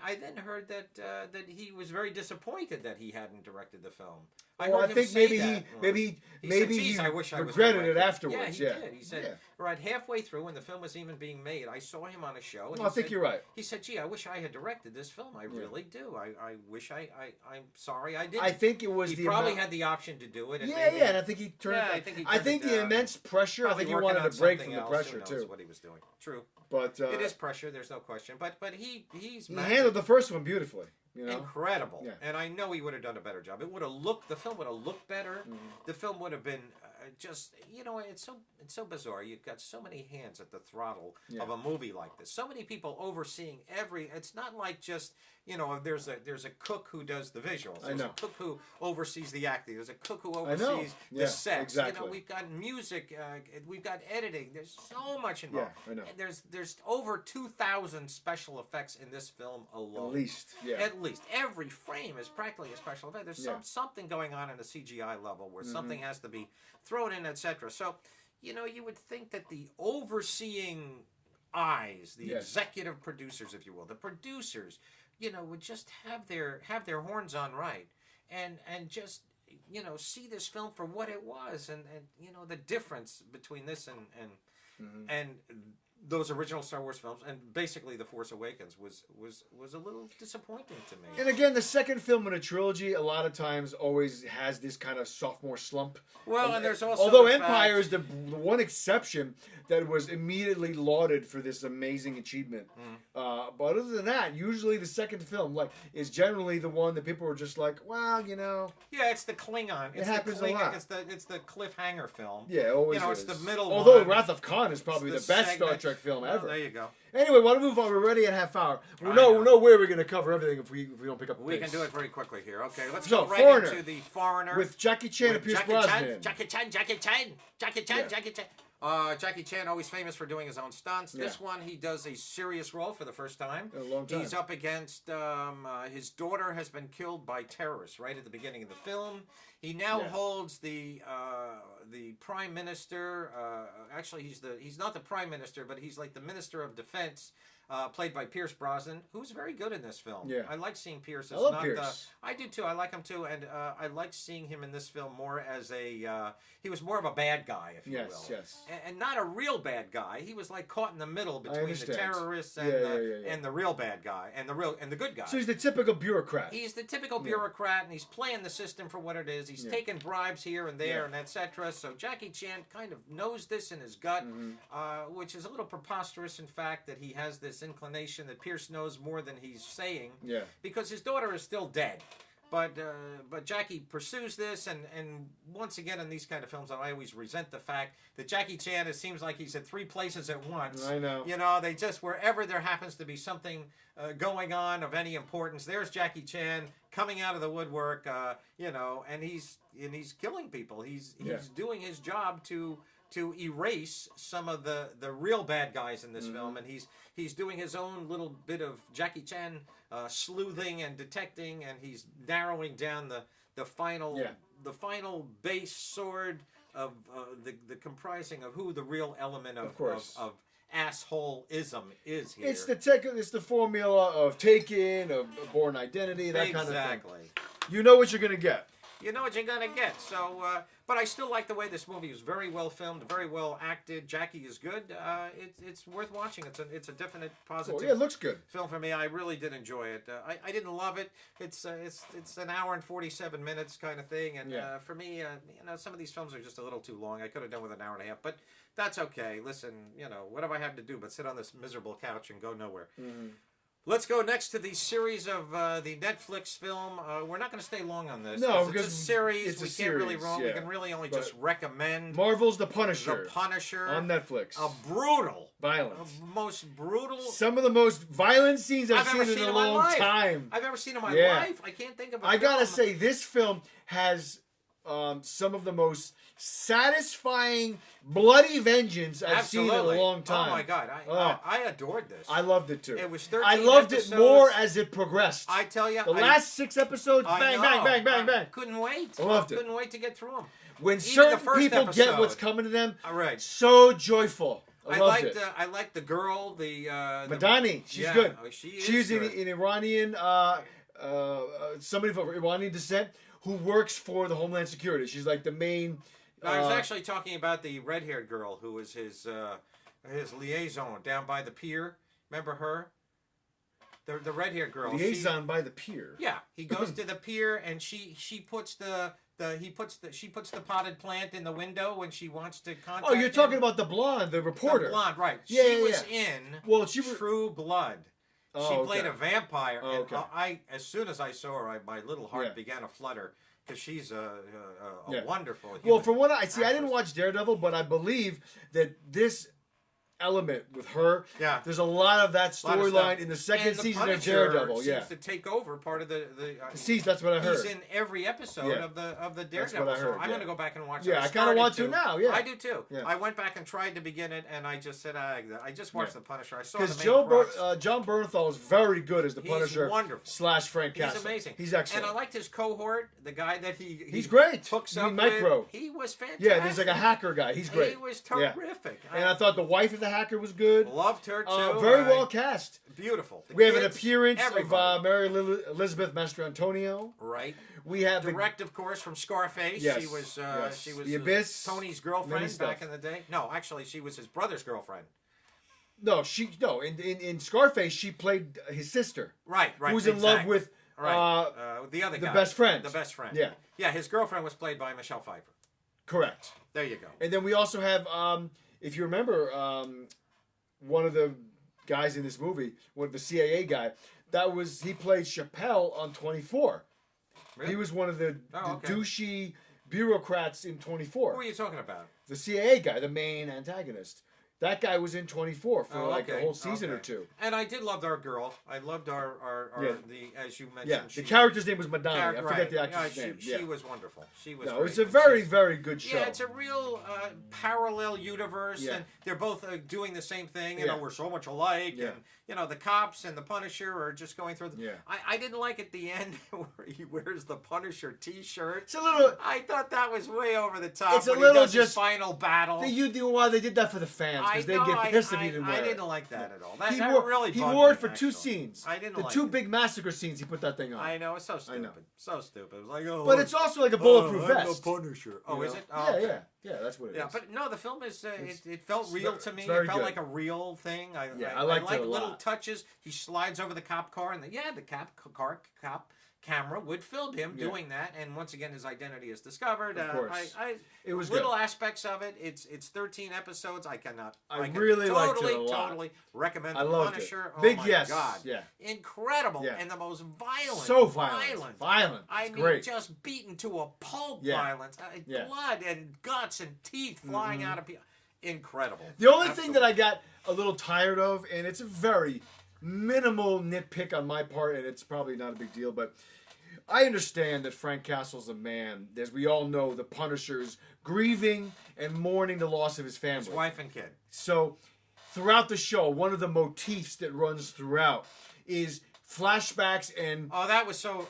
I then heard that he was very disappointed that he hadn't directed the film. Well, I heard him think say maybe that he once. maybe He maybe said, "Geez, he I wish I was regretted it directing." afterwards. Yeah, he did. He said, Yeah. right halfway through when the film was even being made, I saw him on a show. And No, he I think said- you're right. He said, "Gee, I wish I had directed this film. I really do. I wish I'm sorry I didn't." I think it was he the probably amount- had the option to do it. And Yeah, maybe- yeah, and I think he turned. Yeah, it I down. think he I turned think it the down. immense pressure. I Probably think he working wanted on to break something from the else. pressure Who knows too. what he was doing. True. But It is pressure. There's no question. But he's he handled the first one beautifully. You know, incredible. Yeah. And I know he would have done a better job. It would have looked. The film would have looked better. Mm-hmm. The film would have been just. You know, it's so bizarre. You've got so many hands at the throttle Yeah. of a movie like this. So many people overseeing every. It's not like just. You know, there's a cook who does the visuals. I There's know. a cook who oversees the acting. There's a cook who I know. oversees Yeah, the sets. exactly. You know, we've got music. We've got editing. There's so much involved. Yeah, I know. And there's over 2,000 special effects in this film alone. at least, yeah. At least every frame is practically a special effect. There's Yeah. Mm-hmm. something going on in the CGI level where something has to be thrown in, etc. So, you know, you would think that the overseeing eyes, the Yes. executive producers, if you will, the producers, you know, would just have their horns on right, and just you know see this film for what it was, and you know the difference between this and those original Star Wars films, and basically The Force Awakens was a little disappointing to me. And again, the second film in a trilogy a lot of times always has this kind of sophomore slump. Well, and there's also although the Empire fact- is the one exception that was immediately lauded for this amazing achievement. But other than that, usually the second film is generally the one that people are just like, well, you know. Yeah, it's the Klingon. It's happens the a lot. It's the cliffhanger film. Yeah, it always You know, is. it's the middle Although one. Wrath of Khan is probably the It's best segment. Star Trek film Well, ever. there you go. Anyway, want to move on? We're already at half hour. We I know know. where we're going to cover everything if we don't pick up. the We can pace. do it very quickly here. Okay, let's So, go right Foreigner. into the Foreigner With Jackie Chan and with Pierce Jackie Brosnan. Chan, Jackie Chan, Jackie Chan, Jackie Chan, Yeah. Jackie Chan. Jackie Chan, always famous for doing his own stunts. This Yeah. one, he does a serious role for the first time. In a long time. He's up against his daughter has been killed by terrorists right at the beginning of the film. He now Yeah. holds the prime minister. Actually, he's not the prime minister, but he's like the minister of defense. Played by Pierce Brosnan, who's very good in this film. Yeah. I like seeing Pierce. I love not Pierce. I do too. I like him too, and I like seeing him in this film more as a. He was more of a bad guy, if you Yes, will. yes. And not a real bad guy. He was like caught in the middle between the understand. terrorists and Yeah. and the real bad guy and the good guy. So he's the typical bureaucrat. He's the typical bureaucrat, and he's playing the system for what it is. He's taking bribes here and there, Yeah. and etc. So Jackie Chan kind of knows this in his gut, Mm-hmm. which is a little preposterous, in fact, that he has this inclination that Pierce knows more than he's saying. Yeah. Because his daughter is still dead. But Jackie pursues this, and once again in these kind of films, I always resent the fact that Jackie Chan, it seems like he's at 3 places at once. I know. You know, they just, wherever there happens to be something going on of any importance, there's Jackie Chan coming out of the woodwork. You know, and he's killing people. He's doing his job to erase some of the real bad guys in this film, and he's doing his own little bit of Jackie Chan sleuthing and detecting, and he's narrowing down the final base sword of the comprising of who the real element of assholeism is here. It's the formula of Taken, of Born Identity, that kind of thing. Exactly. You know what you're gonna get. You know what you're gonna get. So, but I still like the way this movie is very well filmed, very well acted. Jackie is good. It's worth watching. It's a definite positive. Yeah, it looks good. Film for me. I really did enjoy it. I didn't love it. It's an hour and 47 minutes kind of thing. And for me, you know, some of these films are just a little too long. I could have done with an hour and a half, but that's okay. Listen, you know, what have I had to do but sit on this miserable couch and go nowhere? Mm-hmm. Let's go next to the series of the Netflix film. We're not going to stay long on this. No, because it's a series. We can't really yeah. We can really only just recommend Marvel's The Punisher. The Punisher on Netflix. A brutal, violence, most brutal. Some of the most violent scenes I've seen in a long time. I've ever seen in my life. I can't think of a I film. gotta say, this film has some of the most satisfying bloody vengeance I've seen in a long time. Oh my god, I adored this. I loved it too. It was 13 I loved episodes. it more as it progressed. I tell you, the last 6 episodes, bang, bang, bang. Couldn't wait. I loved it. Couldn't wait to get through them. When certain people get what's coming to them, so joyful. I liked the girl, the Madani. She's good. She's an Iranian, somebody from Iranian descent who works for the Homeland Security. She's like the main. I was actually talking about the red-haired girl who was his liaison down by the pier. Remember her? The red-haired girl. Liaison by the pier. Yeah, he goes to the pier and she puts the potted plant in the window when she wants to contact. Oh, you're talking about the blonde, the reporter. The blonde, right? Yeah, she was in True Blood. She played a vampire, and as soon as I saw her, my little heart began to flutter. Because she's a wonderful human. Well, from what I see, I didn't watch Daredevil, but I believe that this element with her, there's a lot of that storyline in the second season of Daredevil. Seems to take over part of the that's what I heard. He's in every episode of the Daredevil. That's what I heard, so I'm going to go back and watch it. Yeah, I kind of want to now. Yeah, I do too. Yeah. I went back and tried to begin it, and I just said I just watched the Punisher. I saw because the John Bernthal is very good as the Punisher. He's wonderful. / Frank Castle. He's amazing. He's excellent. And I liked his cohort, the guy that he's great. Hooks up Micro. With. He was fantastic. Yeah, there's like a hacker guy. He's great. He was terrific. Yeah. And I thought the wife of the hacker was good. Loved her too. Very well cast. Beautiful. We have an appearance of Mary Elizabeth Mastrantonio. Right. We have direct, of course, from Scarface. Yes. She was The Abyss. Tony's girlfriend back in the day. No, actually, she was his brother's girlfriend. No, in Scarface she played his sister. Right. Who's in love with the other guy. The best friend. The best friend. Yeah. Yeah, his girlfriend was played by Michelle Pfeiffer. Correct. There you go. And then we also have, if you remember, one of the guys in this movie, the CAA guy, he played Chappelle on 24. Really? He was one of the douchey bureaucrats in 24. Who are you talking about? The CAA guy, the main antagonist. That guy was in 24 for a whole season or two. And I did love our girl. I loved our as you mentioned. Yeah, the character's name was Madani. I forget the actress' name. She was wonderful. She was. No, it's a very, very good show. Yeah, it's a real parallel universe, and they're both doing the same thing. You know, we're so much alike, and you know, the cops and the Punisher are just going through. I didn't like at the end where he wears the Punisher T-shirt. It's a little. I thought that was way over the top. It's a little just final battle. They did that for the fans because they get pissed if he didn't wear it. I didn't like that at all. He wore it for 2 scenes. I didn't the like 2 big massacre scenes. He put that thing on. I know, it's so stupid. So stupid. It was like, but it's also like a bulletproof vest. The Punisher. Oh, is it? Oh, yeah, that's what it is. Yeah, but no, the film is. It felt real to me. It felt like a real thing. I liked like it a little lot. touches. He slides over the cop car, and the cop camera would film him doing that, and once again his identity is discovered. Of course. It was little aspects of it. It's 13 episodes. I really liked it a lot. Totally recommend I The loved Punisher. it. Oh Big my yes. God. Yeah. Incredible. Yeah. And the most violent. So violent. Violent. I It's mean, great. just beaten to a pulp Yeah. violence. Blood and guts and teeth flying out of people. Incredible. The only thing that I got a little tired of, and it's a very minimal nitpick on my part, and it's probably not a big deal, but I understand that Frank Castle's a man. As we all know, the Punisher's grieving and mourning the loss of his family. His wife and kid. So, throughout the show, one of the motifs that runs throughout is flashbacks and Oh, that was so.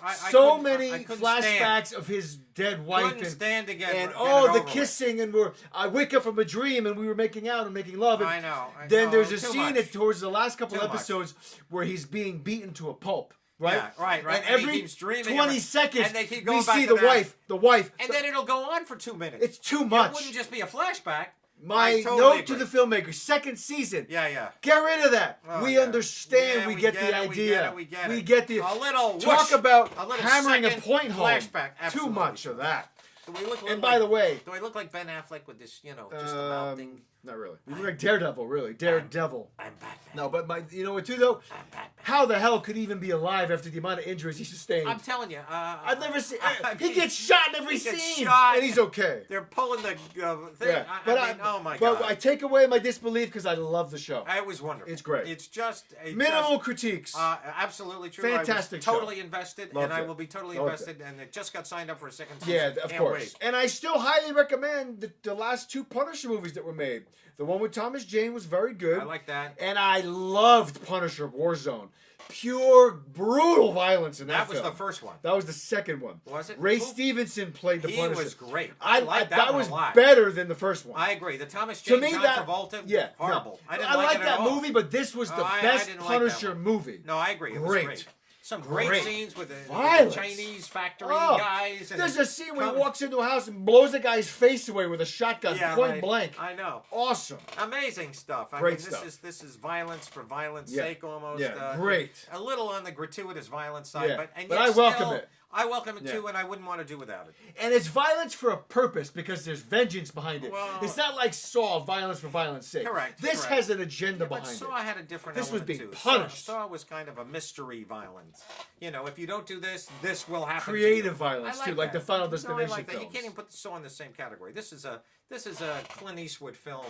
many I couldn't flashbacks stand. of his dead wife Couldn't and stand to get and it the over with. kissing and I wake up from a dream and we were making out and making love. And I know. then know, there's a too scene much. towards the last couple Too much. episodes where he's being beaten to a pulp. Right, Yeah, right. And And he every keeps dreaming 20 every- seconds, and they keep we going back see to the that. wife. And then it'll go on for 2 minutes. It's too much. It wouldn't just be a flashback. My I totally note agree. to the filmmaker: second season. Yeah. Get rid of that. Oh, we yeah. understand. Yeah, we we get get the it, idea. we get it. We get the. A little talk whoosh, about a little hammering a second point home. flashback. Too Absolutely. much of that. Do we look And by the way, do I look like Ben Affleck with this, just the mouth thing? not really. You look like Daredevil, really. Daredevil. I'm Batman. No, but you know what too though? I'm Batman. How the hell could he even be alive after the amount of injuries he sustained? I'm telling you. I've never seen. He mean, gets shot in every he gets scene, shot. and he's okay. They're pulling the thing. Yeah, Oh my but God. I take away my disbelief because I love the show. It was wonderful. It's great. It's just Minimal critiques. absolutely true. Fantastic I show. was totally invested, Loved and I it. will be totally Loved invested. And it just got signed up for a second season. Yeah, of Can't course. wait. And I still highly recommend the last two Punisher movies that were made. The one with Thomas Jane was very good. I like that. And I loved Punisher Warzone. Pure, brutal violence in that That was film. the first one. That was the second one. Was it? Ray Who- Stevenson played the He Punisher. was great. I liked that one was a lot. better than the first one. I agree. The Thomas To Jane me, John that Travolta, yeah, horrible. No. I didn't like it that at all. movie, but this was the I best didn't like that Punisher one. movie. No, I agree. It was Great. great. Some great Great. scenes with the Violence. Chinese factory Oh, guys. And there's a scene where he come- walks into a house and blows a guy's face away with a shotgun, Yeah, point right. blank. I know. Awesome. Amazing stuff. I Great mean, stuff. This is violence for violence Yeah. sake almost. Yeah, great. A little on the gratuitous violence side, Yeah, but but yet I welcome still, it. I welcome it Yeah. too, and I wouldn't want to do without it. And it's violence for a purpose because there's vengeance behind it. Well- It's not like Saw, violence for violence sake. Correct, This correct. has an agenda But behind Saw it. had a different This was element being too. punished. Saw was kind of a mystery violence. If you don't do this, this will happen. Creative to you. violence, I too, like that. the Final No, Destination I like that. You films. can't even put Saw in the same category. This is a Clint Eastwood film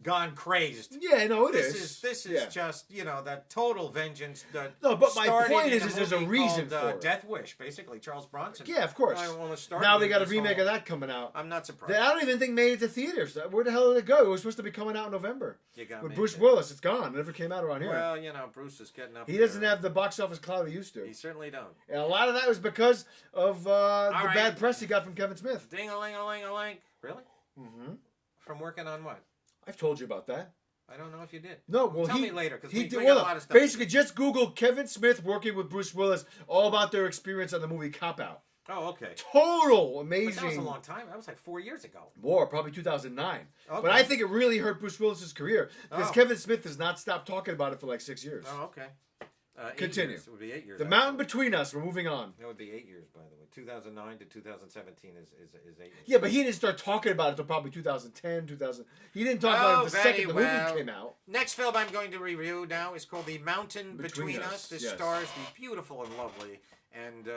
gone crazed. Yeah, no, it This is. is this is Yeah. just that total vengeance. No, but my started point in is a there's a movie reason called, for it. Death Wish, basically Charles Bronson. Yeah, of course. I almost started Now they with got a this remake whole- of that coming out. I'm not surprised. I don't even think made it to theaters. Where the hell did it go? It was supposed to be coming out in November. You got With me. Bruce Willis, it's gone. It never came out around here. Well, Bruce is getting up. He doesn't there. have the box office clout he used to. He certainly don't. And a lot of that was because of the right. bad press he got from Kevin Smith. Ding-a-ling-a-ling-a-ling. Really? Mm-hmm. From working on what? I've told you about that. I don't know if you did. No, well, Tell me later, because he we did, got well, a lot of stuff. basically, just Google Kevin Smith working with Bruce Willis, all about their experience on the movie Cop Out. Oh, okay. Total But that was a amazing. long time. That was like 4 years ago. More, probably 2009. Okay. But I think it really hurt Bruce Willis's career because Oh. Kevin Smith has not stopped talking about it for like 6 years. Oh, okay. 8 Continue. years. It would be 8 years. The actually. mountain between us. We're moving on. That would be 8 years, by the way. 2009 to 2017 is 8 years. Yeah, but he didn't start talking about it until probably 2010, 2000. He didn't talk about it the very second the well. movie came out. Next film I'm going to review now is called The Mountain Between Us. This yes. stars the beautiful and lovely and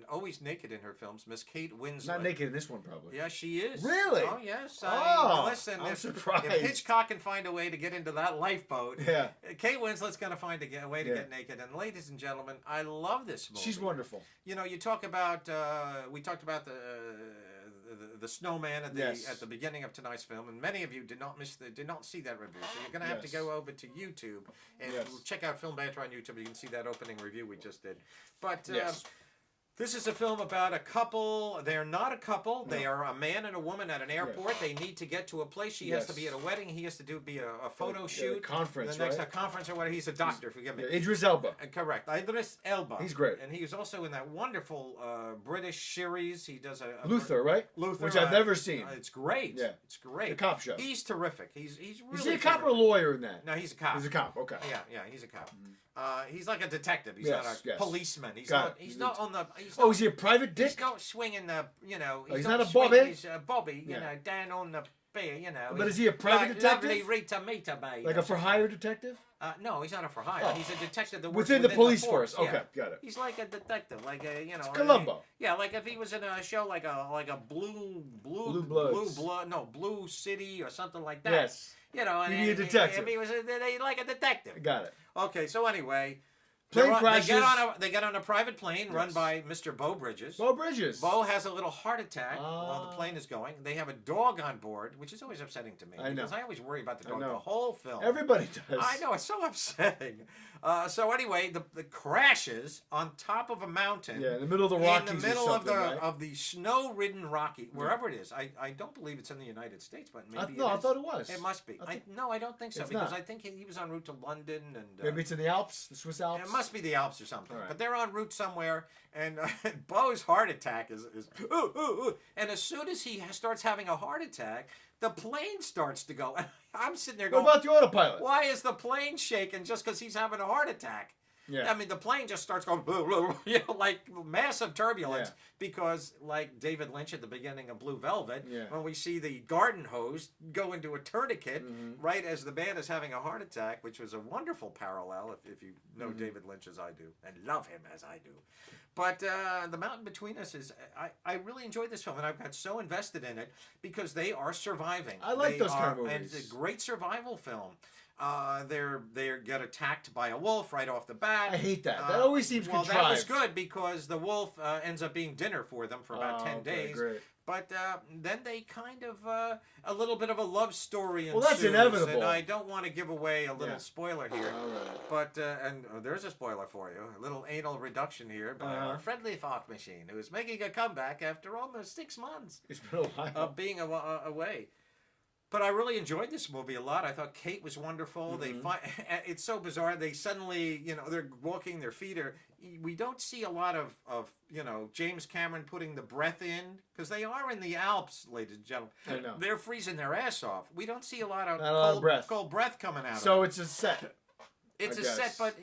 always naked in her films, Miss Kate Winslet. Not naked in this one, probably. Yeah, she is. Really? Oh, yes. Oh, listen, I'm if surprised. Hitchcock can find a way to get into that lifeboat, Yeah. Kate Winslet's going to find a way to Yeah. get naked. And ladies and gentlemen, I love this movie. She's wonderful. You talk about we talked about the Snowman at Yes. the beginning of tonight's film, and many of you did not see that review. So you're going to have to Yes. go over to YouTube and Yes. check out Film Banter on YouTube. You can see that opening review we just did. But Yes. this is a film about a couple. They're not a couple. They are a man and a woman at an airport. They need to get to a place. She has to be at a wedding. He has to be a photo shoot. conference, The next right? a conference or whatever. He's a doctor. Forgive me. Yeah, Idris Elba. Correct. Idris Elba. He's great. And he was also in that wonderful British series. He does a Luther, right? Luther, Which I've never seen. It's great. Yeah. It's great. The cop show. He's terrific. He's really Is he a cop or a terrific. lawyer in that? No, he's a cop. He's a cop, okay. Yeah, he's a cop. He's like a detective. He's Yes, not a yes. policeman. He's Got not. it. He's not on the. He's Oh, not, is he a private dick? He's not swinging the. You know. He's not not a swinging Bobby? his, Bobby. You Yeah. know, down on the beer. You know. But he's is he a private like detective? Lovely Rita Mita, babe. Like a for hire detective? No, he's not a for hire. Oh. He's a detective that works Within the police force. Yeah. Okay, got it. He's like a detective, like a It's Columbo. Yeah, like if he was in a show like a Blue Bloods. Blue City or something like that. Yes. You know, and He'd be a detective. If he was like a detective. Got it. Okay, so anyway, Plane they crashes. They get on a private plane run Yes. by Mr. Bo Bridges. Bo Bridges. Bo has a little heart attack while the plane is going. They have a dog on board, which is always upsetting to me. I know. Because I always worry about the I dog know. the whole film. Everybody does. I know, it's so upsetting. So anyway, the crashes on top of a mountain. Yeah, in the middle of the Rockies. In the middle or of something, right? of the snow-ridden Rocky, wherever it is. I don't believe it's in the United States, but maybe No, it I is. thought it was. It must be. No, I don't think so, It's because not. I think he was en route to London and. Maybe it's in the Alps, the Swiss Alps. It must be the Alps or something. All right. But they're en route somewhere, and Bo's heart attack is ooh, ooh, ooh. And as soon as he starts having a heart attack, the plane starts to go. And I'm sitting there What going, about the autopilot? why is the plane shaking just because he's having a heart attack? Yeah. I mean, the plane just starts going, like massive turbulence because, like David Lynch at the beginning of Blue Velvet, when we see the garden hose go into a tourniquet right as the man is having a heart attack, which was a wonderful parallel if you know David Lynch as I do and love him as I do. But The Mountain Between Us is, I really enjoyed this film, and I've got so invested in it because they are surviving. I like those kind of movies. And it's a great survival film. They get attacked by a wolf right off the bat. I hate that. That always seems contrived. Well, that was good because the wolf ends up being dinner for them for about 10 days. Great. But then they kind of a little bit of a love story ensues. Well, that's inevitable. And I don't want to give away a little spoiler here. All right. But there's a spoiler for you. A little anal reduction here by our friendly fart machine, who is making a comeback after almost 6 months It's been a while. of being away. But I really enjoyed this movie a lot. I thought Kate was wonderful. It's so bizarre. They suddenly, they're walking, their feet are. We don't see a lot of James Cameron putting the breath in because they are in the Alps, ladies and gentlemen. I know. They're freezing their ass off. We don't see a lot of cold breath coming out of So them. it's a set. It's I a set, guess. but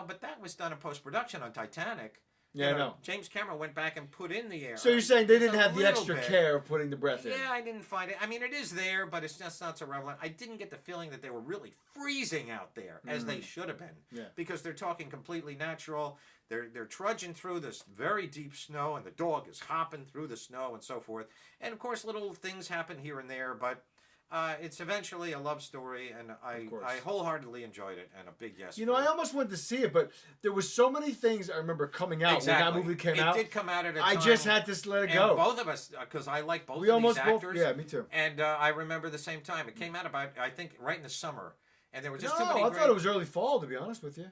but that was done in post-production on Titanic. Yeah, I know. James Cameron went back and put in the air. So you're saying they didn't Just a have the little extra bit. care of putting the breath in? Yeah, I didn't find it. I mean, it is there, but it's just not so relevant. I didn't get the feeling that they were really freezing out there as they should have been. Yeah. Because they're talking completely natural. They're trudging through this very deep snow, and the dog is hopping through the snow and so forth. And of course, little things happen here and there, but it's eventually a love story, and I wholeheartedly enjoyed it, and a big yes. I almost went to see it, but there were so many things I remember coming out when that movie came out. It did come out at a time. I just had to let it And go. both of us, because I like both We of almost these both. actors. Yeah, me too. And I remember the same time. It came out about, I think, right in the summer. And there were just No, too many I thought it was early fall, to be honest with you.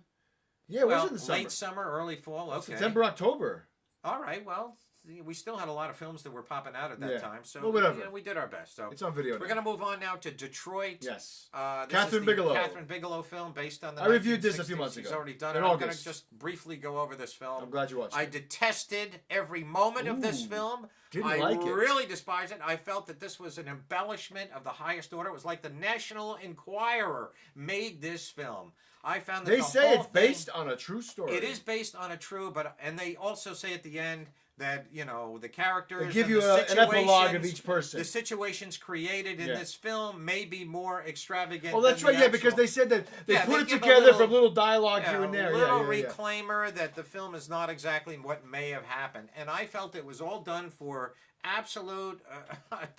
Yeah, it was in the summer. late summer, early fall. Okay. September, October. All right. Well, we still had a lot of films that were popping out at that time. So well, whatever. we did our best. So It's on video we're now. going to move on now to Detroit. Yes. This Catherine is the Bigelow. Catherine Bigelow film based on the I reviewed this a 1960s. few months She's ago. already done In it. I'm going August. to just briefly go over this film. I'm glad you watched I it. detested every moment of this Ooh, film. didn't I like it. really despised it. I felt that this was an embellishment of the highest order. It was like the National Enquirer made this film. I found that They the say whole it's thing, based on a true story. It is based on a true, and they also say at the end that the characters They give and you the an epilogue of situations- each person. The situations created in this film may be more extravagant. Oh, that's than right. the Yeah, because actual- they said that they Yeah, put they it give a together little- from little dialogue here and there. A little yeah. reclaimer that the film is not exactly what may have happened, and I felt it was all done for absolute,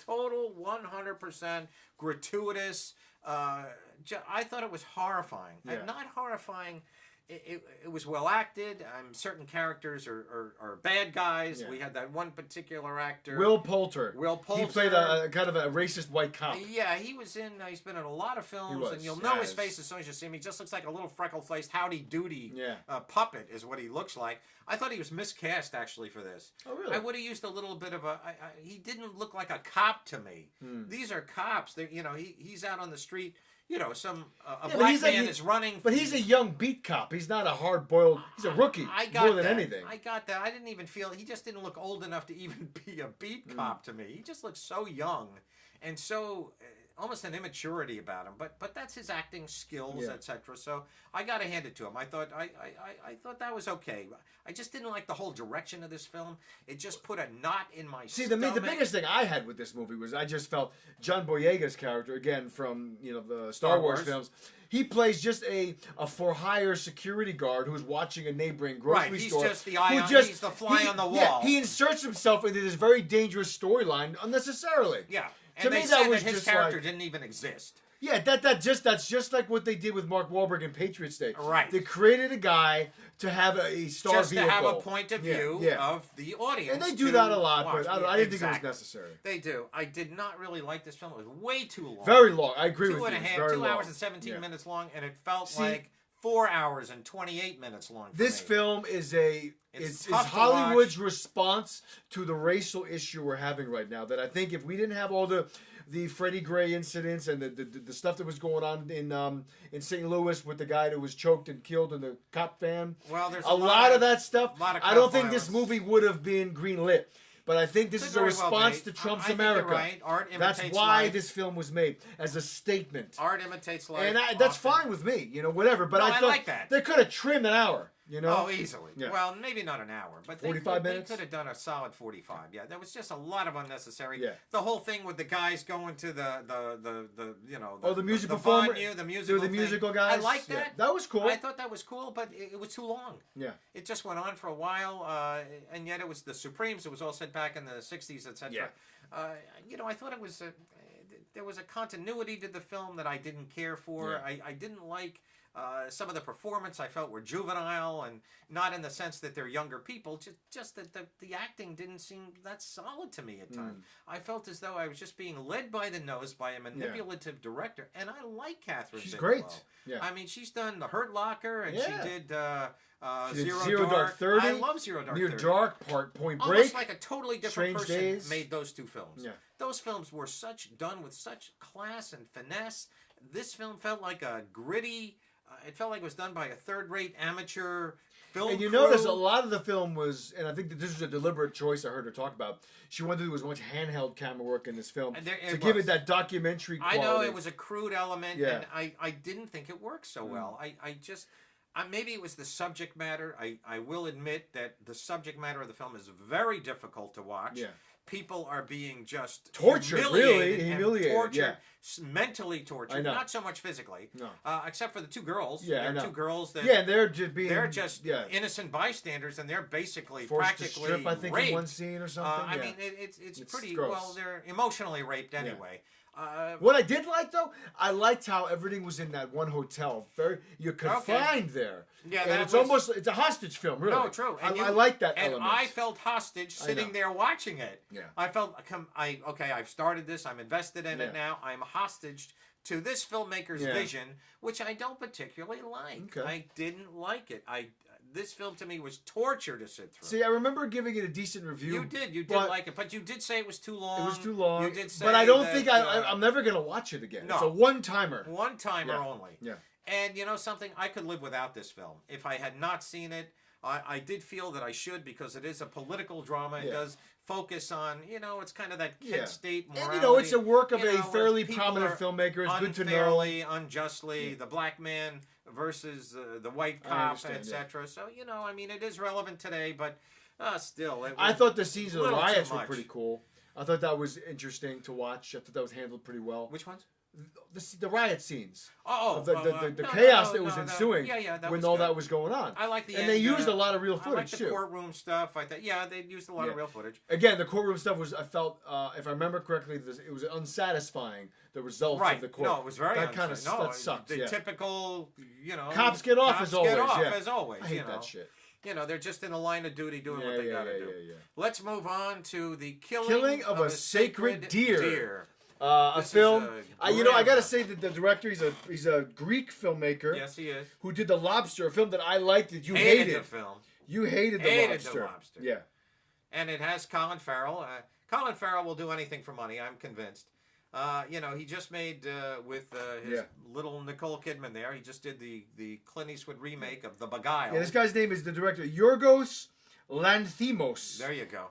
total 100% gratuitous. I thought it was horrifying. Yeah. And not horrifying. It was well acted. Certain characters are bad guys. Yeah. We had that one particular actor, Will Poulter. Will Poulter. He played a kind of a racist white cop. Yeah, he was in. He's been in a lot of films, was, and you'll know his yes. face as soon as you see him. He just looks like a little freckle-faced Howdy Doody Yeah. puppet, is what he looks like. I thought he was miscast actually for this. Oh, really? I would have used a little bit of he didn't look like a cop to me. These are cops. They, he's out on the street. A but black he's man is running. But he's a young beat cop. He's not a hard-boiled. He's a rookie. I got more than that. anything. I got that. I didn't even feel. He just didn't look old enough to even be a beat cop to me. He just looked so young. and so almost an immaturity about him. But that's his acting skills, etc. So I got to hand it to him. I thought that was okay. I just didn't like the whole direction of this film. It just put a knot in my stomach. The biggest thing I had with this movie was I just felt John Boyega's character, again from the Star Wars films, he plays just a for-hire security guard who's watching a neighboring grocery store. He's just the he's the fly on the wall. Yeah, he inserts himself into this very dangerous storyline unnecessarily. Yeah, and to they me, said that his character didn't even exist. Yeah, that's just like what they did with Mark Wahlberg in Patriots Day. Right. They created a guy to have a star just vehicle. to have a point of view of the audience. And they do that a lot, watch. but I didn't think it was necessary. They do. I did not really like this film. It was way too long. Very long. I agree with you. 2 hours and 17 minutes long, and it felt like 4 hours and 28 minutes long. This film is it's Hollywood's response to the racial issue we're having right now. That I think if we didn't have all the Freddie Gray incidents and the stuff that was going on in St. Louis with the guy that was choked and killed in the cop van. Well, there's a lot of that stuff. I don't think this movie would have been greenlit. But I think this is a response to Trump's America. You're right. Art imitates That's why life. this film was made, as a statement. Art imitates life. And that's fine with me, whatever. But I thought like that. They could have trimmed an hour, Oh, easily. Yeah. Well, maybe not an hour, but 45 minutes? They could have done a solid 45. Yeah, there was just a lot of unnecessary. Yeah. The whole thing with the guys going to the the music performer, the musical guys. I like that. Yeah, that was cool. I thought that was cool, but it was too long. Yeah. It just went on for a while, and yet it was the Supremes. It was all set back in the 60s, etc. Yeah. I thought it was there was a continuity to the film that I didn't care for. Yeah. I didn't like. Some of the performance I felt were juvenile, and not in the sense that they're younger people, just that the acting didn't seem that solid to me at times. I felt as though I was just being led by the nose by a manipulative director, and I like Catherine She's Bigelow. great. Yeah. I mean, she's done The Hurt Locker, and she did Zero Dark 30. I love Zero Dark 30. Near Dark, Point Break. Almost like a totally different Strange person Days. made those two films. Yeah. Those films were done with such class and finesse. This film felt like a gritty. It felt like it was done by a third-rate amateur film And you crew. notice a lot of the film was, and I think that this was a deliberate choice I heard her talk about. She wanted to do as much handheld camera work in this film to give it that documentary quality. I know it was a crude element, Yeah. and I didn't think it worked so well. Maybe it was the subject matter. I will admit that the subject matter of the film is very difficult to watch. Yeah. People are being just tortured, humiliated, tortured, mentally tortured, I know. not so much physically. No. Except for the two girls. Yeah, there are two girls that they're just innocent bystanders, and they're basically forced practically to strip, I think, raped. in one scene or something. I mean, it's pretty gross. well. They're emotionally raped anyway. What I did like though, I liked how everything was in that one hotel. You're confined there. Yeah, and it's a hostage film, really. No, true. And I like that and element. I felt hostage sitting there watching it. Yeah. I felt I've started this. I'm invested in it now. I'm hostage to this filmmaker's vision, which I don't particularly like. Okay. I didn't like it. This film to me was torture to sit through. See, I remember giving it a decent review. You did like it, but you did say it was too long. It was too long. You did say but I don't that, think I'm never gonna watch it again. No. It's a one-timer. One-timer only. Yeah. And you know something? I could live without this film. If I had not seen it, I did feel that I should, because it is a political drama. It does focus on, it's kind of that Kent State morality. And, it's a work of a fairly people prominent are filmmaker. It's good to know. Unfairly, unjustly, the black man versus the white cop, etc. So, it is relevant today, but still. I thought the scenes of the riots were much. pretty cool. I thought that was interesting to watch. I thought that was handled pretty well. Which ones? The riot scenes. The No, chaos that was ensuing that when was all good. that was going on. I like the and end, they used a lot of real footage I like the too. courtroom stuff. I thought, they used a lot of real footage. Again, the courtroom stuff was, I felt, if I remember correctly, it was unsatisfying. The results of the court. No, it was very that kind of that sucks. The typical, cops get off as always. As always. I hate that shit. They're just in a line of duty doing what they gotta do. Yeah. Let's move on to the killing of a sacred deer. A This film. is I gotta say that the director, he's a Greek filmmaker. Yes, he is. Who did The Lobster, a film that I liked that you Hated hated. the film. You hated The Lobster. The Lobster. Yeah. And it has Colin Farrell. Colin Farrell will do anything for money, I'm convinced. He just made with his little Nicole Kidman there. He just did the Clint Eastwood remake of The Beguiled. Yeah, this guy's name is the director Yorgos Lanthimos. There you go.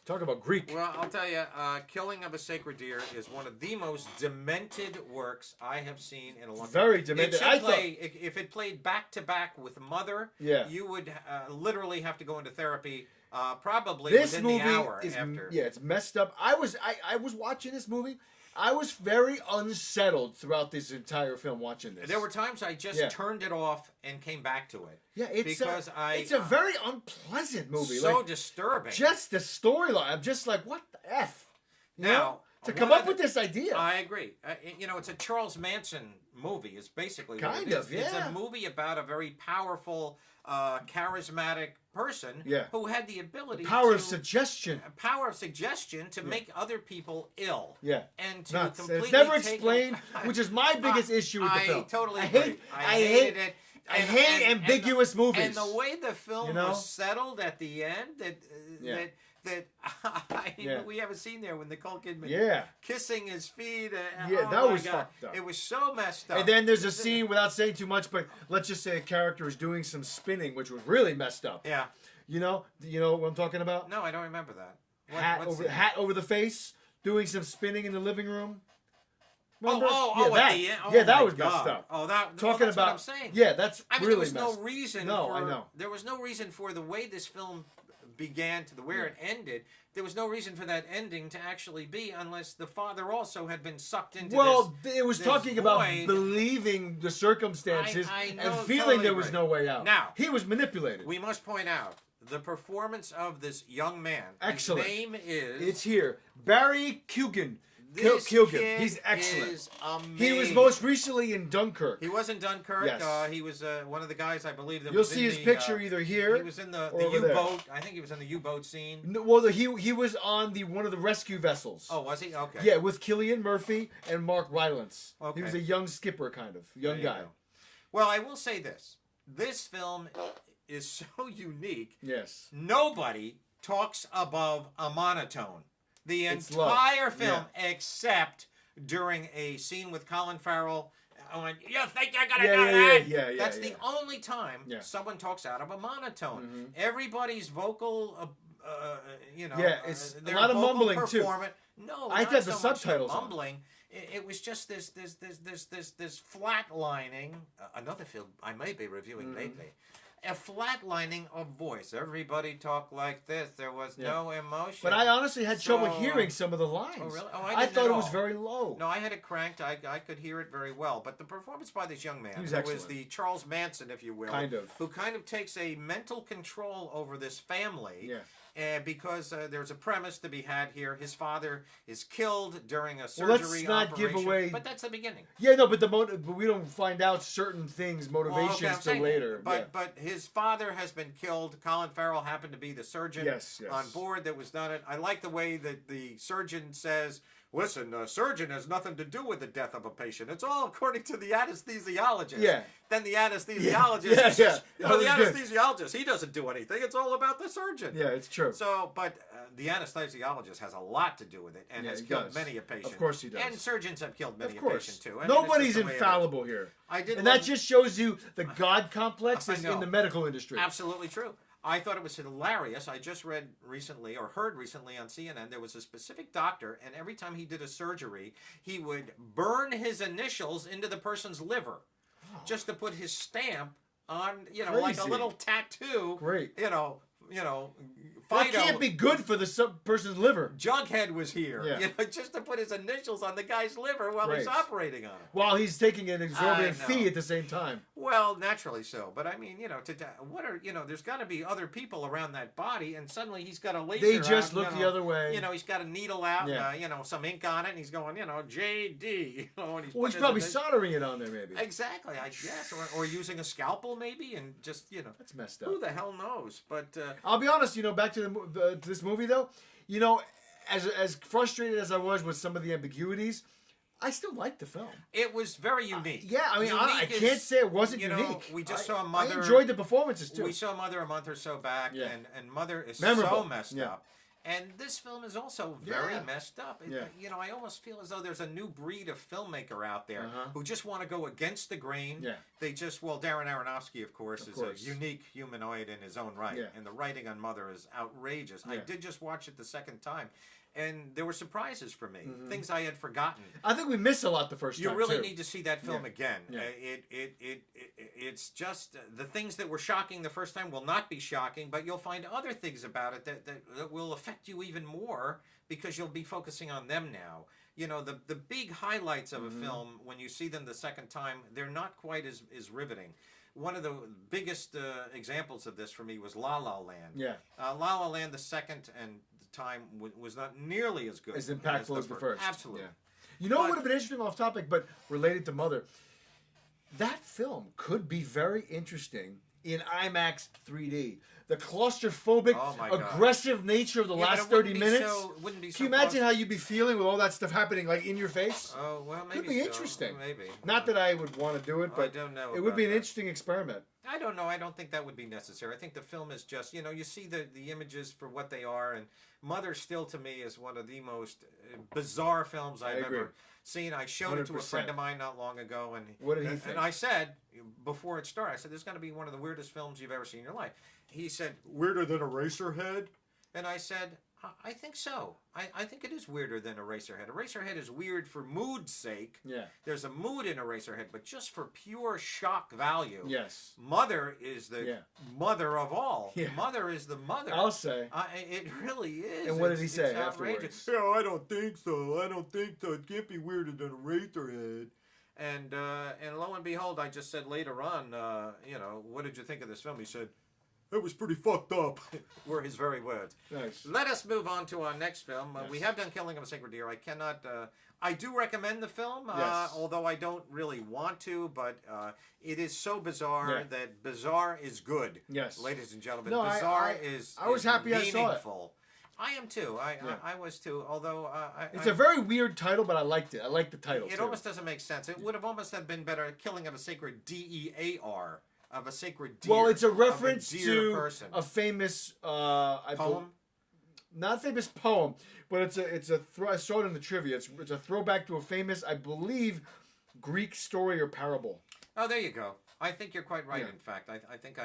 Talk about Greek. Well, I'll tell you, Killing of a Sacred Deer is one of the most demented works I have seen in a long time. Very demented. If it played back to back with Mother, you would literally have to go into therapy. Probably this within movie the hour is, after. Yeah, it's messed up. I was watching this movie. I was very unsettled throughout this entire film watching this. There were times I just turned it off and came back to it. Yeah, it's a very unpleasant movie. So disturbing. Just the storyline. I'm just like, what the F? Now, to come up with this idea. I agree. It's a Charles Manson movie. It's basically kind of. It's a movie about a very powerful, charismatic person who had the ability power of suggestion to make other people ill. Yeah. And to Nuts. completely it's never explained, which is my biggest issue with the film. I totally agree. I hated it. I hate ambiguous movies. And the way the film was settled at the end, we have a scene there when Nicole Kidman kissing his feet. That was fucked up. It was so messed up. And then there's a scene, without saying too much, but let's just say a character is doing some spinning, which was really messed up. Yeah. You know what I'm talking about? No, I don't remember that. Hat over the face, doing some spinning in the living room. Remember? That was messed up. That's about what I'm saying. Yeah, that's really messed. There was no reason. There was no reason for the way this film began to where it ended. There was no reason for that ending to actually be unless the father also had been sucked into this. It was talking about believing the circumstances and feeling there was no way out. Now, he was manipulated. We must point out the performance of this young man. Excellent. His name is... It's here. Barry Keoghan. This kid He's excellent. Is amazing. He was most recently in Dunkirk. He was in Dunkirk. Yes. He was one of the guys, I believe, that You'll was see in his picture either here. He was in the U-boat. I think he was in the U-boat scene. No, well, he was on one of the rescue vessels. Oh, was he? Okay. Yeah, with Cillian Murphy and Mark Rylance. Okay. He was a young skipper, kind of young guy. Well, I will say this: this film is so unique. Yes. Nobody talks above a monotone. The entire film, except during a scene with Colin Farrell. You think you're gonna do that? Yeah. That's the only time someone talks out of a monotone. Mm-hmm. Everybody's vocal, it's a lot of mumbling too. No, I had the subtitles mumbling. It was just this flatlining. Another film I may be reviewing lately. A flatlining of voice. Everybody talked like this. There was no emotion. But I honestly had trouble hearing some of the lines. Oh, really? Oh, I thought it was very low. No, I had it cranked. I could hear it very well. But the performance by this young man, who was the Charles Manson, if you will, who kind of takes a mental control over this family. Yeah. Because there's a premise to be had here. His father is killed during a surgery let's not operation. give away. But that's the beginning. Yeah, no, but but we don't find out certain things, motivations till later. But his father has been killed. Colin Farrell happened to be the surgeon on board that was done it. I like the way that the surgeon says, listen, a surgeon has nothing to do with the death of a patient. It's all according to the anesthesiologist. Yeah. Then the anesthesiologist says, the anesthesiologist, he doesn't do anything. It's all about the surgeon. Yeah, it's true. So, but the anesthesiologist has a lot to do with it and has killed many a patient. Of course he does. And surgeons have killed many a patient too. Nobody's infallible here. And that just shows you the God complex is in the medical industry. Absolutely true. I thought it was hilarious. I just read recently, or heard recently on CNN, there was a specific doctor, and every time he did a surgery, he would burn his initials into the person's liver, just to put his stamp on, like a little tattoo. Great. Fido, that can't be good for the person's liver. Jughead was here, just to put his initials on the guy's liver while he's operating on it. While he's taking an exorbitant fee at the same time. Well, naturally so. But I mean, there's got to be other people around that body, and suddenly he's got a laser. They just look the other way. He's got a needle out, some ink on it, and he's going, JD. And he's probably soldering it on there, maybe. Exactly, I guess, or using a scalpel, maybe, and just that's messed up. Who the hell knows? But I'll be honest, back to to this movie though, as frustrated as I was with some of the ambiguities, I still liked the film. It was very unique. I can't say it wasn't unique. We just saw Mother. I enjoyed the performances too. We saw Mother a month or so back, and Mother is memorable. so messed up. And this film is also very Yeah. messed up. Yeah. You know, I almost feel as though there's a new breed of filmmaker out there who just want to go against the grain. Yeah. They just, well, Darren Aronofsky, of course, is course. a unique humanoid in his own right. Yeah. And the writing on Mother is outrageous. I Yeah. did just watch it the second time. And there were surprises for me, things I had forgotten. I think we missed a lot the first You time, really too. need to see that film Yeah. again. Yeah. It's just the things that were shocking the first time will not be shocking, but you'll find other things about it that will affect you even more because you'll be focusing on them now. You know, the big highlights of a film, when you see them the second time, they're not quite as riveting. One of the biggest examples of this for me was La La Land. Yeah. La La Land, the second and time was not nearly as good. As impactful as the first. Absolutely. Yeah. You know what would have been interesting off topic, but related to Mother? That film could be very interesting in IMAX 3D. The claustrophobic, Oh my God. aggressive nature of the Yeah, but last it 30 wouldn't be minutes. wouldn't be so Can you imagine claustro- how you'd be feeling with all that stuff happening like in your face? Oh, well, maybe Could be so. interesting. Maybe. Not that I would want to do it, I but don't know it would about be an that. interesting experiment. I don't know. I don't think that would be necessary. I think the film is just, you know, you see the images for what they are, and Mother still to me is one of the most bizarre films I've agree. ever seen. I showed it to a 100%. friend of mine not long ago, and What did he think? And I said before it started, I said, "This is going to be one of the weirdest films you've ever seen in your life." He said, "Weirder than Eraserhead?" And I said, I think so. I think it is weirder than Eraserhead. Eraserhead is weird for mood's sake. Yeah. There's a mood in Eraserhead, but just for pure shock value. Yes. Mother is the Yeah. mother of all. Yeah. Mother is the mother. I'll say. It really is. And what did he It's say outrageous. afterwards? Yeah, I don't think so. I don't think so. It can't be weirder than Eraserhead. And lo and behold, I just said later on, you know, what did you think of this film? He said, "It was pretty fucked up," were his very words. Nice. Let us move on to our next film. Yes. We have done Killing of a Sacred Deer. I cannot. I do recommend the film, Yes. although I don't really want to. But it is so bizarre Yeah. that bizarre is good. Yes. ladies and gentlemen, No, bizarre I was is happy I saw it. meaningful. I am too. I was too. Although It's a very weird title, but I liked it. I like the title, it too. almost doesn't make sense. It would have almost have been better. Killing of a Sacred DEAR. Of a sacred deer. Well, it's a of reference deer to person. a famous Poem. not a famous poem, but I saw it in the trivia. It's a throwback to a famous, I believe, Greek story or parable. Oh, there you go. I think you're quite right. Yeah. In fact, I think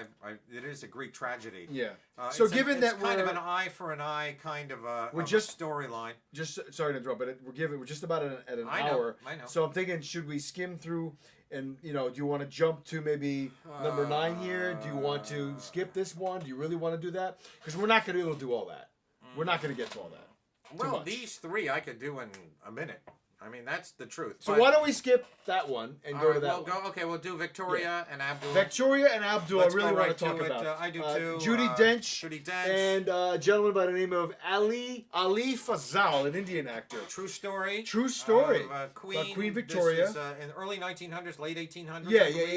it is a Greek tragedy. Yeah. So given it's that kind of we're- an eye for an eye kind of a We're of just- a storyline. Just sorry to interrupt, but we're just about at an I know, hour. I know. So I'm thinking, should we skim through? And do you want to jump to maybe number 9 here? Do you want to skip this one? Do you really want to do that? Because we're not going to be able to do all that. We're not going to get to all that. Well, much. these three I could do in a minute. I mean, that's the truth. So But- why don't we skip that one and all go right, to that we'll one? Okay, we'll do Victoria and Abdul. Victoria and Abdul, Let's I really go want right to talk to it. about. I do too. Judy Dench. Judi Dench. And a gentleman by the name of Ali Fazal, an Indian actor. True story. True story. Of, Queen. Queen Victoria. This is in the early 1900s, late 1800s. Yeah, I believe.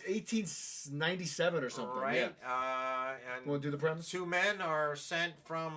1897 or something. Right. Yeah. And Want to do the premise? two men are sent from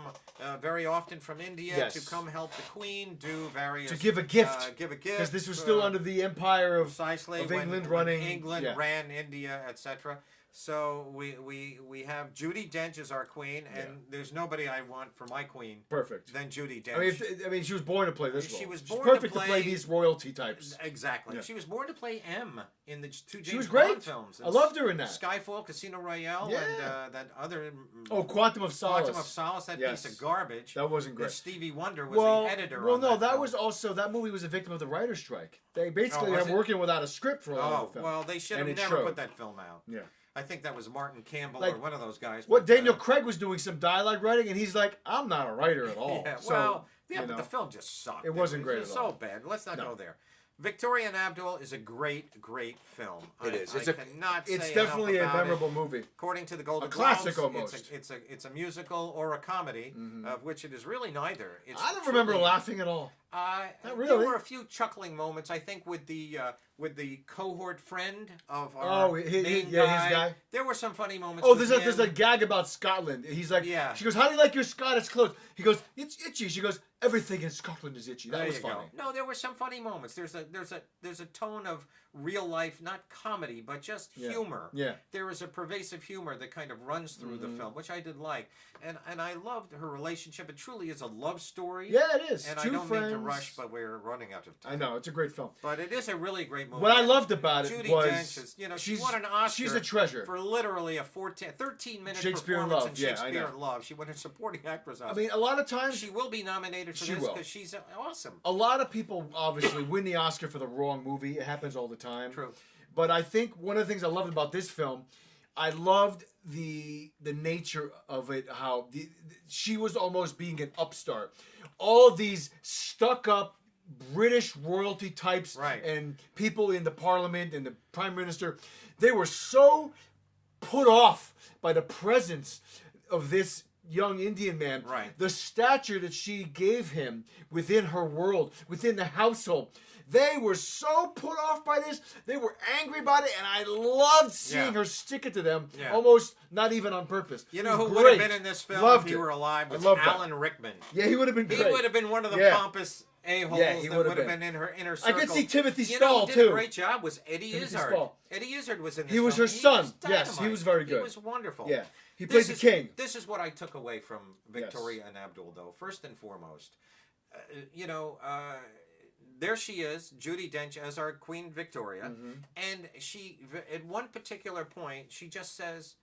very often from India Yes. to come help the Queen do various To give a gift. give a gift Because this was still under the empire of precisely of when England running. England yeah. ran India, etc. So we have Judi Dench as our queen, and there's nobody I want for my queen Perfect. than Judi Dench. I mean, she was born to play this role. She was She's born perfect to to play these royalty types. Exactly. Yeah. She was born to play M in the two James She was Bond great. films. I loved her in that. Skyfall, Casino Royale, Yeah. and that other. Oh, Quantum of Solace. Quantum of Solace, that Yes. piece of garbage. That wasn't great. That Stevie Wonder was Well, the editor well, on no, that film. was also that movie was a victim of the writer's strike. They basically Oh, was were it? working without a script for a lot of Oh, the film. well, they should And have it never showed. put that film out. Yeah. I think that was Martin Campbell Like, or one of those guys. What but, Daniel Craig was doing some dialogue writing, and he's like, "I'm not a writer at all." Yeah, So, well, yeah, you but know. the film just sucked. It wasn't great was at so all. bad. Let's not No. go there. Victoria and Abdul is a great, great film. It is. I cannot say It's enough definitely a about it. memorable movie. According to the Golden A classic Globes, almost. It's a musical or a comedy, of which it is really neither. It's I don't remember truly- laughing at all. Not really. There were a few chuckling moments. I think with the cohort friend of our main guy. his guy. There were some funny moments. Oh, with there's a him. gag about Scotland. He's like, Yeah. She goes, "How do you like your Scottish clothes?" He goes, "It's itchy." She goes, "Everything in Scotland is itchy." That There was you funny. go. No, there were some funny moments. There's a tone of real life, not comedy, but just humor. Yeah. There is a pervasive humor that kind of runs through the film, which I did like, and I loved her relationship. It truly is a love story. Yeah, it is. And Two I don't friends. mean to rush, but we're running out of time. I know, it's a great film. But it is a really great movie. What I loved about it Judi was Dench is, she won an Oscar. She's a treasure. For literally a 13-minute Shakespeare in performance Love. in Yeah, I Shakespeare know. in Love. She won a supporting actress Oscar. I mean, a lot of times she will be nominated for She this will. because she's awesome. a lot of people obviously win the Oscar for the wrong movie. It happens all the time. True. But I think one of the things I loved about this film, I loved the nature of it. How she was almost being an upstart. All of these stuck-up British royalty types Right. and people in the Parliament and the Prime Minister, they were so put off by the presence of this young Indian man. Right. The stature that she gave him within her world, within the household. They were so put off by this. They were angry about it, and I loved seeing her stick it to them, Yeah. almost not even on purpose. You It know who was would have great. been in this film Loved if he it. were alive? I Was loved that. Alan Rickman. Yeah, he would have been He great. would have been one of the Yeah. pompous a-holes Yeah, he that would would have have been in her inner I circle. could see Timothy You know, Stahl, who did too. a great job was Eddie Timothy Izzard. Stahl. Eddie Izzard was in this He was film. her son. was Yes, he dynamite. was very good. He was wonderful. Yeah. He played the king. This is what I took away from Victoria and Abdul, though. First and foremost, there she is, Judi Dench as our Queen Victoria, Mm-hmm. and she, at one particular point, she just says,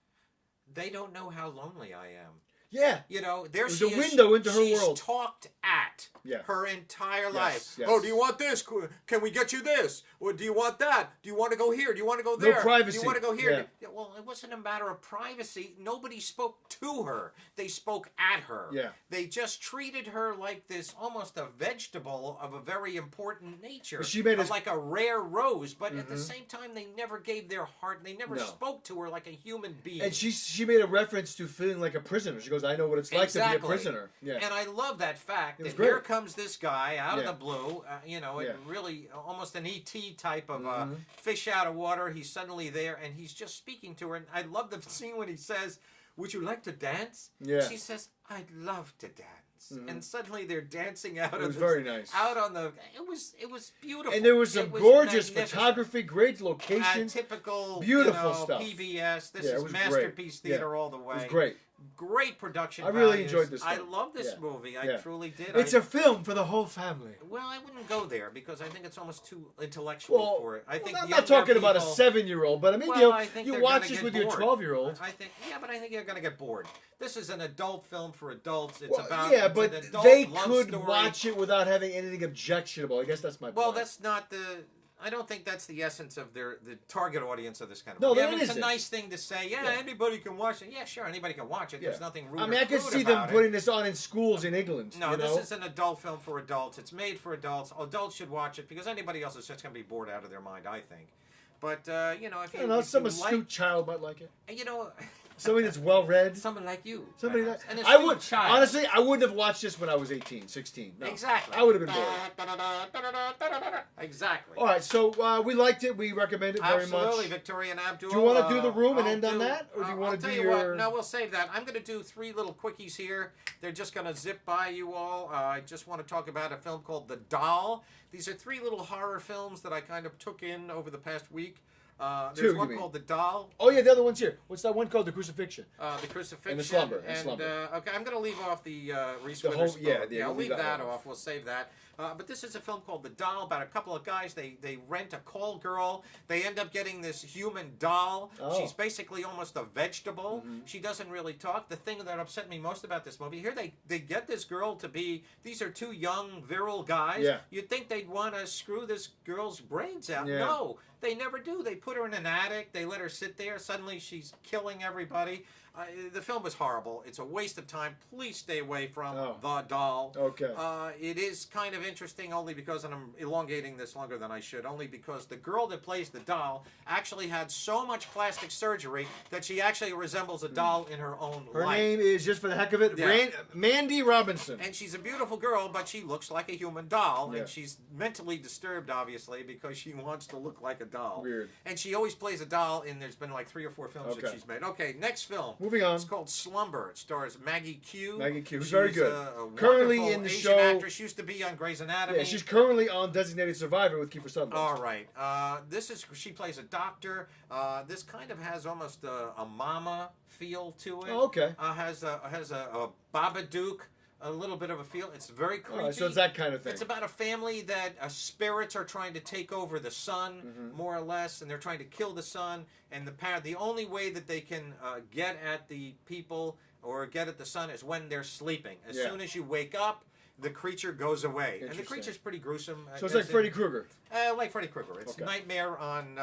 "They don't know how lonely I am." Yeah. There was she a is. window into her She's world. talked at Yeah. her entire life. yes. Oh, do you want this? Can we get you this? Or do you want that? Do you want to go here? Do you want to go there? privacy. Do you want to go here? Yeah. Well, it wasn't a matter of privacy. Nobody spoke to her. They spoke at her. Yeah. They just treated her like this, almost a vegetable of a very important nature. She made of like a rare rose, but at the same time, they never gave their heart. They never No. spoke to her like a human being. And she made a reference to feeling like a prisoner. She goes, "I know what it's like to be a Exactly. prisoner." Yeah. And I love that fact was that great. here comes this guy out of Yeah. the blue, Yeah. really almost an E.T. type of fish out of water. He's suddenly there and he's just speaking to her. And I love the scene when he says, "Would you like to dance?" Yeah. She says, "I'd love to dance." And suddenly they're dancing out It of was this, very nice. out on the. It was beautiful. And there was some It was gorgeous magnificent. photography, great location. Typical, beautiful stuff. PBS. This Yeah, it is was great. masterpiece Yeah. theater all the way. It was great. Great production. I really values. enjoyed this I film. love this Yeah. movie. I Yeah. truly did. It's a film for the whole family. Well, I wouldn't go there because I think it's almost too intellectual for it. I think I'm younger not talking about a people- 7-year-old, but I mean, Well, I think you they're watch gonna this get with your bored. 12-year-old. But I think you're going to get bored. This is an adult film for adults. It's about Yeah, it's but an adult they love could story. watch it without having anything objectionable. I guess that's my point. Well, that's not the. I don't think that's the essence of the target audience of this kind of No, movie. that I mean, it's a isn't. nice thing to say. Yeah, anybody can watch it. Yeah, sure, anybody can watch it. There's nothing rude. I mean, or I could crude see them about it. putting this on in schools in England. No, you know? this is an adult film for adults. It's made for adults. Adults should watch it because anybody else is just going to be bored out of their mind, I think. But, if I you, don't know, if some you astute like, child might like it. Somebody that's well read. someone like you. Somebody perhaps. that An I astute would child. honestly, I wouldn't have watched this when I was 18, 16. No. Exactly. I would have been bored. Exactly. All right, so we liked it. We recommend it very Absolutely, much. Victoria and Abdul. Do you wanna do the room and I'll end on that, or do you wanna I'll do tell you your- what, no, we'll save that. I'm going to do 3 little quickies here. They're just going to zip by you all. I just want to talk about a film called The Doll. These are 3 little horror films that I kind of took in over the past week. Two, There's you one mean? called The Doll. Oh yeah, the other one's here. What's that one called? The Crucifixion. The Crucifixion. And the Slumber, and And, Slumber. okay, I'm going to leave off the Reese The whole- Witherspoon. yeah, I'll we'll leave leave that that off. off. We'll save that. But this is a film called The Doll about a couple of guys. They rent a call girl. They end up getting this human doll. Oh. She's basically almost a vegetable. She doesn't really talk. The thing that upset me most about this movie, here they get this girl to be, these are 2 young, virile guys. Yeah. You'd think they'd want to screw this girl's brains out. Yeah. No. They never do. They put her in an attic. They let her sit there. Suddenly she's killing everybody. The film is horrible. It's a waste of time. Please stay away from Oh. the doll. Okay. It is kind of interesting only because, and I'm elongating this longer than I should, only because the girl that plays the doll actually had so much plastic surgery that she actually resembles a doll in her own Her life. name is, just for the heck of it, Yeah. Mandy Robinson. And she's a beautiful girl, but she looks like a human doll. Yeah. And she's mentally disturbed, obviously, because she wants to look like a doll. Weird. And she always plays a doll, and there's been like 3 or 4 films that Okay. she's made. Okay, next film. Moving on. It's called Slumber. It stars Maggie Q. Maggie Q, who's She's very good. A Currently wonderful in the Asian show- actress. Used to be on Grey's Anatomy. Yeah, she's currently on Designated Survivor with Kiefer Sutherland. All right. She plays a doctor. This kind of has almost a mama feel to it. Oh, okay. Has a Babadook, a little bit of a feel. It's very creepy. All right, so it's that kind of thing. It's about a family that spirits are trying to take over the sun, more or less, and they're trying to kill the sun. And the only way that they can get at the people or get at the sun is when they're sleeping. As Yeah. soon as you wake up, the creature goes away. And the Interesting. creature's pretty gruesome. So it's like Freddy Krueger. Like Freddy Krueger. It's Okay. Nightmare on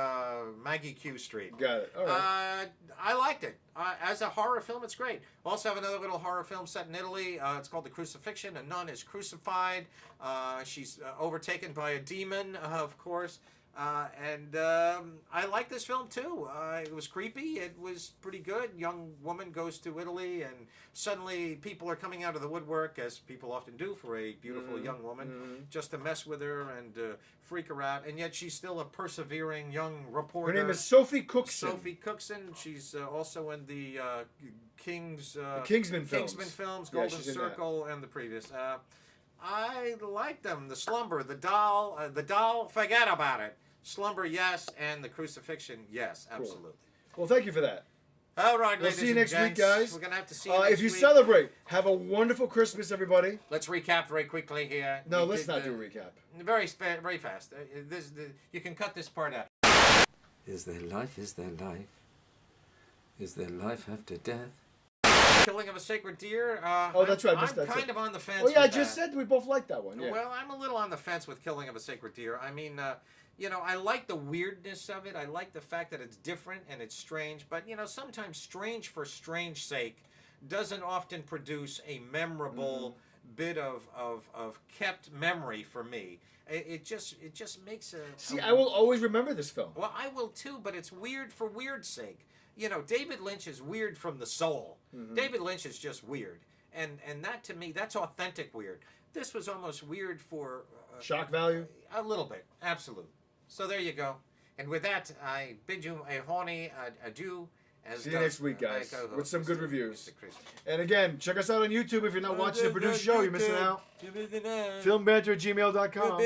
Maggie Q Street. Got it. All right. I liked it. As a horror film, it's great. We also have another little horror film set in Italy. It's called The Crucifixion. A nun is crucified. She's overtaken by a demon, of course. I like this film too. It was creepy. It was pretty good. Young woman goes to Italy, and suddenly people are coming out of the woodwork, as people often do for a beautiful young woman, just to mess with her and freak her out. And yet she's still a persevering young reporter. Her name is Sophie Cookson. Sophie Cookson. She's also in the Kingsman films. Kingsman films, Yeah, Golden she's in Circle, and the previous. I like them. The Slumber, the doll, forget about it. Slumber, yes, and the Crucifixion, yes, absolutely. Well, thank you for that. All right, We'll ladies see you and next week, gents. guys. We're gonna have to see you next If you week. celebrate, have a wonderful Christmas, everybody. Let's recap very quickly here. No, We let's did, not do a recap. Very fast. You can cut this part out. Is there life? Is there life? Is there life after death? Killing of a Sacred Deer. That's right, I'm that's kind it. of on the fence. Oh, yeah, I with just that. said we both like that one. Yeah. Well, I'm a little on the fence with Killing of a Sacred Deer. I mean, I like the weirdness of it. I like the fact that it's different and it's strange. But, sometimes strange for strange sake doesn't often produce a memorable bit of kept memory for me. It just makes a... See, I will always remember this film. Well, I will too, but it's weird for weird's sake. David Lynch is weird from the soul. David Lynch is just weird. And that, to me, that's authentic weird. This was almost weird for... Shock value? A little bit, absolute. So there you go. And with that, I bid you a horny adieu. See you next week, guys, co-host, with some good Mr. reviews. Chris. And again, check us out on YouTube if you're not watching the produced show. You're missing out. Filmbanter@gmail.com.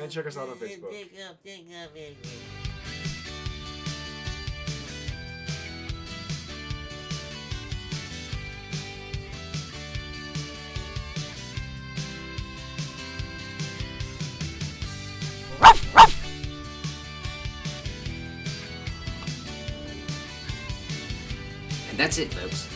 And check us out on Facebook. And that's it, folks.